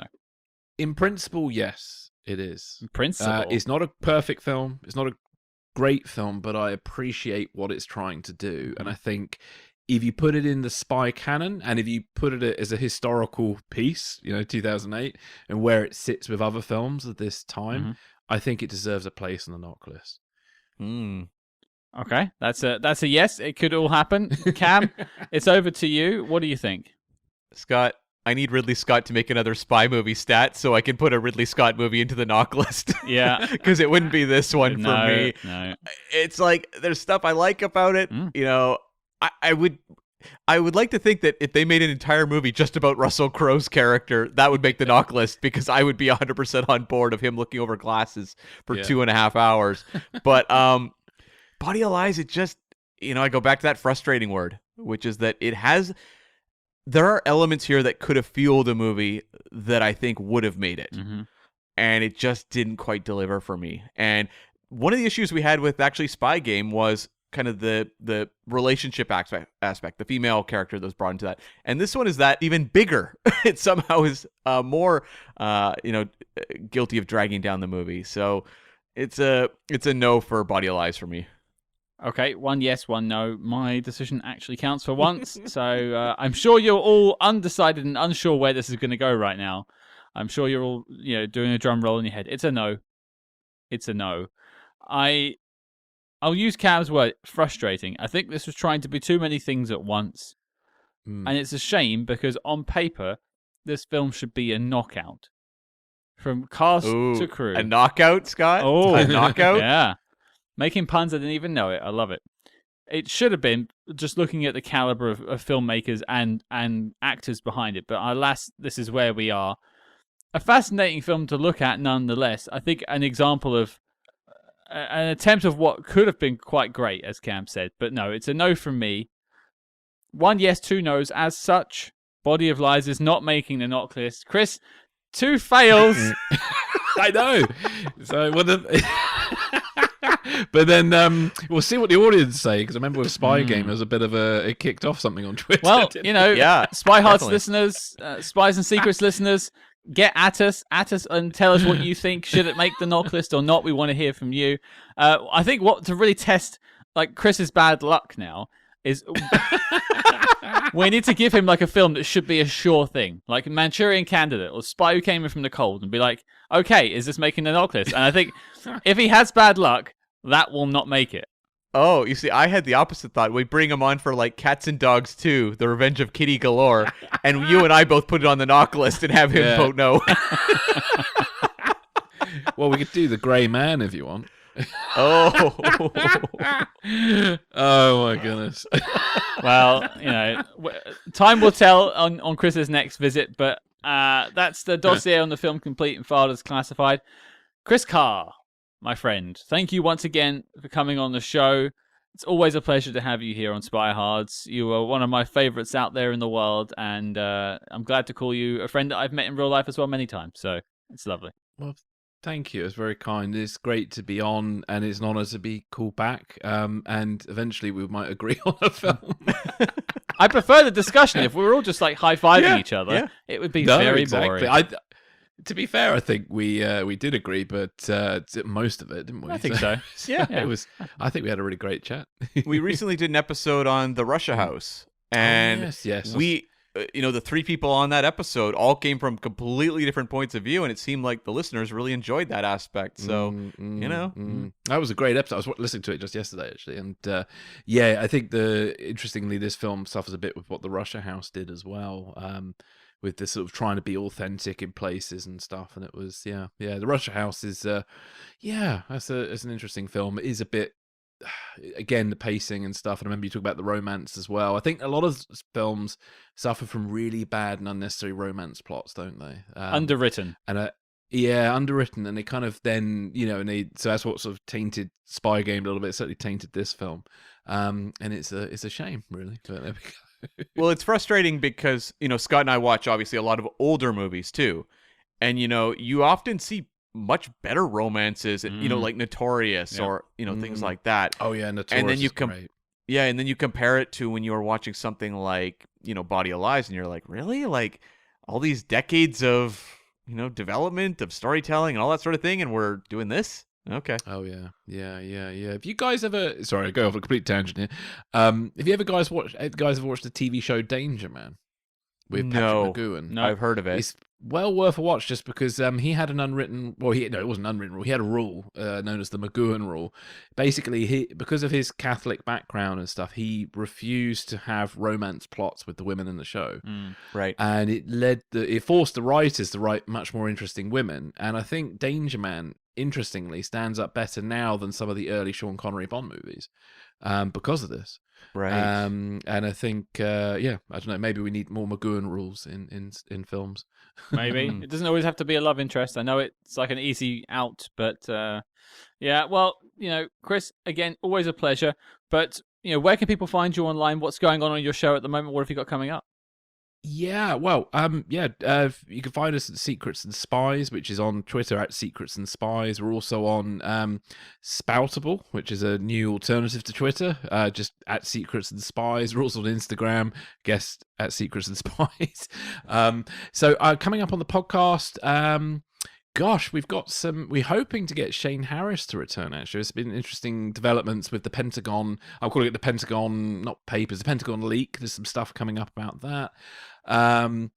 In principle, yes, it is. In principle? It's not a perfect film. It's not a great film, but I appreciate what it's trying to do. And I think if you put it in the spy canon, and if you put it as a historical piece, 2008, and where it sits with other films of this time, I think it deserves a place on the knock list. Okay, that's a yes. It could all happen. Cam, it's over to you. What do you think? Scott, I need Ridley Scott to make another spy movie stat so I can put a Ridley Scott movie into the knock list. Yeah. Because it wouldn't be this one for me. No. It's like, there's stuff I like about it. I would like to think that if they made an entire movie just about Russell Crowe's character, that would make the knock list, because I would be 100% on board of him looking over glasses for 2.5 hours. But Body of Lies, it just, I go back to that frustrating word, which is that there are elements here that could have fueled a movie that I think would have made it. And it just didn't quite deliver for me. And one of the issues we had with actually Spy Game was kind of the relationship aspect, the female character that was brought into that. And this one is that even bigger. It somehow is more, guilty of dragging down the movie. So it's a no for Body of Lies for me. Okay, 1 yes, 1 no. My decision actually counts for once. So I'm sure you're all undecided and unsure where this is going to go right now. I'm sure you're all, doing a drum roll in your head. It's a no. It's a no. I'll use Cam's word, frustrating. I think this was trying to be too many things at once. And it's a shame, because on paper, this film should be a knockout. From cast to crew. A knockout, Scott? Oh, a knockout? Yeah. Making puns, I didn't even know it. I love it. It should have been, just looking at the caliber of filmmakers and actors behind it. But alas, this is where we are. A fascinating film to look at, nonetheless. I think an example of an attempt of what could have been quite great, as Cam said. But no, it's a no from me. 1 yes, 2 no's. As such, Body of Lies is not making the knock list. Chris, 2 fails. I know. So what? But then we'll see what the audience say, because I remember with Spy Game, there was a bit of it kicked off something on Twitter. Well, SpyHards listeners, Spies and Secrets listeners, get at us and tell us what you think. Should it make the knock list or not? We want to hear from you. I think to really test like Chris's bad luck now is we need to give him like a film that should be a sure thing, like Manchurian Candidate or Spy Who Came In From the Cold, and be like, okay, is this making the knock list? And I think if he has bad luck, that will not make it. Oh, you see, I had the opposite thought. We bring him on for like Cats and Dogs 2, The Revenge of Kitty Galore, and you and I both put it on the knock list and have him vote no. Well, we could do The Grey Man if you want. Oh. Oh my goodness. Well, time will tell on Chris's next visit, but that's the dossier on the film complete and filed as classified. Chris Carr, my friend, thank you once again for coming on the show. It's always a pleasure to have you here on SpyHards. You are one of my favorites out there in the world, and I'm glad to call you a friend that I've met in real life as well many times, so it's lovely. Well, thank you. It's very kind. It's great to be on, and it's an honor to be called back. And eventually we might agree on a film. I prefer the discussion. If we were all just like high-fiving each other, it would be very boring. To be fair, I think we did agree, but most of it, didn't we? I think so. Yeah, it was. I think we had a really great chat. We recently did an episode on the Russia House, and yes. we, the three people on that episode all came from completely different points of view, and it seemed like the listeners really enjoyed that aspect. So, that was a great episode. I was listening to it just yesterday, actually, and I think interestingly, this film suffers a bit with what the Russia House did as well. With this sort of trying to be authentic in places and stuff, and it was the Russia House is that's an interesting film. It is a bit, again, the pacing and stuff, and I remember you talk about the romance as well. I think a lot of films suffer from really bad and unnecessary romance plots, don't they? Underwritten. And underwritten, and they kind of then so that's what sort of tainted Spy Game a little bit. It certainly tainted this film, and it's a shame, really. But there we go. Well, it's frustrating because, Scott and I watch, obviously, a lot of older movies, too. And, you often see much better romances, like Notorious or, things like that. Oh, yeah, Notorious and then you great. Yeah, and then you compare it to when you were watching something like, Body of Lies, and you're like, really? Like, all these decades of, development, of storytelling and all that sort of thing, and we're doing this? Okay. Oh yeah. Have you guys ever? Sorry, I go off a complete tangent here. Have you ever guys watched the TV show Danger Man with Patrick McGoohan? No, I've heard of it. It's well worth a watch just because he had an unwritten. Well, it wasn't an unwritten rule. He had a rule known as the McGoohan rule. Basically, because of his Catholic background and stuff, he refused to have romance plots with the women in the show. Right, and it forced the writers to write much more interesting women. And I think Danger Man, interestingly, stands up better now than some of the early Sean Connery Bond movies because of this. Right. And I think, I don't know, maybe we need more McGoohan rules in films. Maybe. It doesn't always have to be a love interest. I know it's like an easy out, but well, Chris, again, always a pleasure. But, where can people find you online? What's going on your show at the moment? What have you got coming up? Yeah, well, you can find us at Secrets and Spies, which is on Twitter at Secrets and Spies. We're also on Spoutable, which is a new alternative to Twitter, just at Secrets and Spies. We're also on Instagram, guess at Secrets and Spies. So coming up on the podcast, we're hoping to get Shane Harris to return, actually. It's been interesting developments with the Pentagon. I'm calling it the Pentagon, not papers, the Pentagon leak. There's some stuff coming up about that. And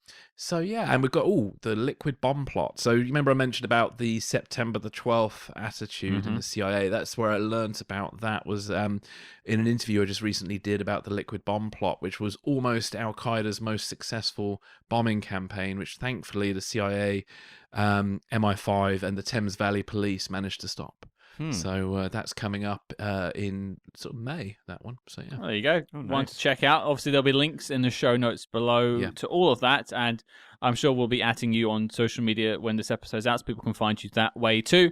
we've got the liquid bomb plot. So you remember I mentioned about the September the 12th attitude in the CIA. That's where I learned about that, was in an interview I just recently did about the liquid bomb plot, which was almost Al-Qaeda's most successful bombing campaign, which thankfully the CIA, MI5 and the Thames Valley Police managed to stop. So that's coming up in sort of May, that one. So yeah. Well, there you go. Oh, nice. One to check out. Obviously, there'll be links in the show notes below to all of that. And I'm sure we'll be atting you on social media when this episode's out so people can find you that way too.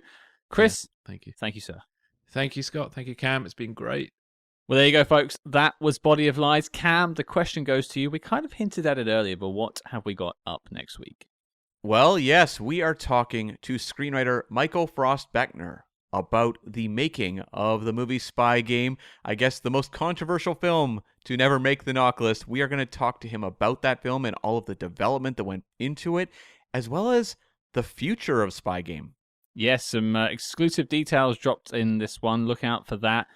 Chris, thank you. Thank you, sir. Thank you, Scott. Thank you, Cam. It's been great. Well, there you go, folks. That was Body of Lies. Cam, the question goes to you. We kind of hinted at it earlier, but what have we got up next week? Well, yes, we are talking to screenwriter Michael Frost Beckner about the making of the movie Spy Game. I guess the most controversial film to never make the knock list. We are going to talk to him about that film and all of the development that went into it, as well as the future of Spy Game. Yes, some exclusive details dropped in this one. Look out for that.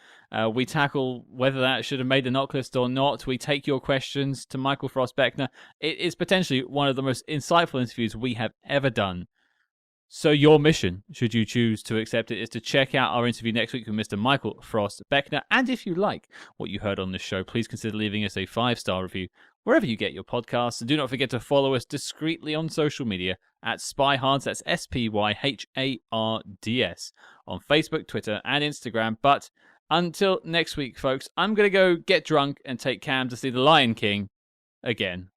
We tackle whether that should have made the knock list or not. We take your questions to Michael Frost Beckner. It is potentially one of the most insightful interviews we have ever done So your mission, should you choose to accept it, is to check out our interview next week with Mr. Michael Frost Beckner. And if you like what you heard on this show, please consider leaving us a 5-star review wherever you get your podcasts. And do not forget to follow us discreetly on social media at SpyHards, that's SpyHards, on Facebook, Twitter, and Instagram. But until next week, folks, I'm going to go get drunk and take Cam to see The Lion King again.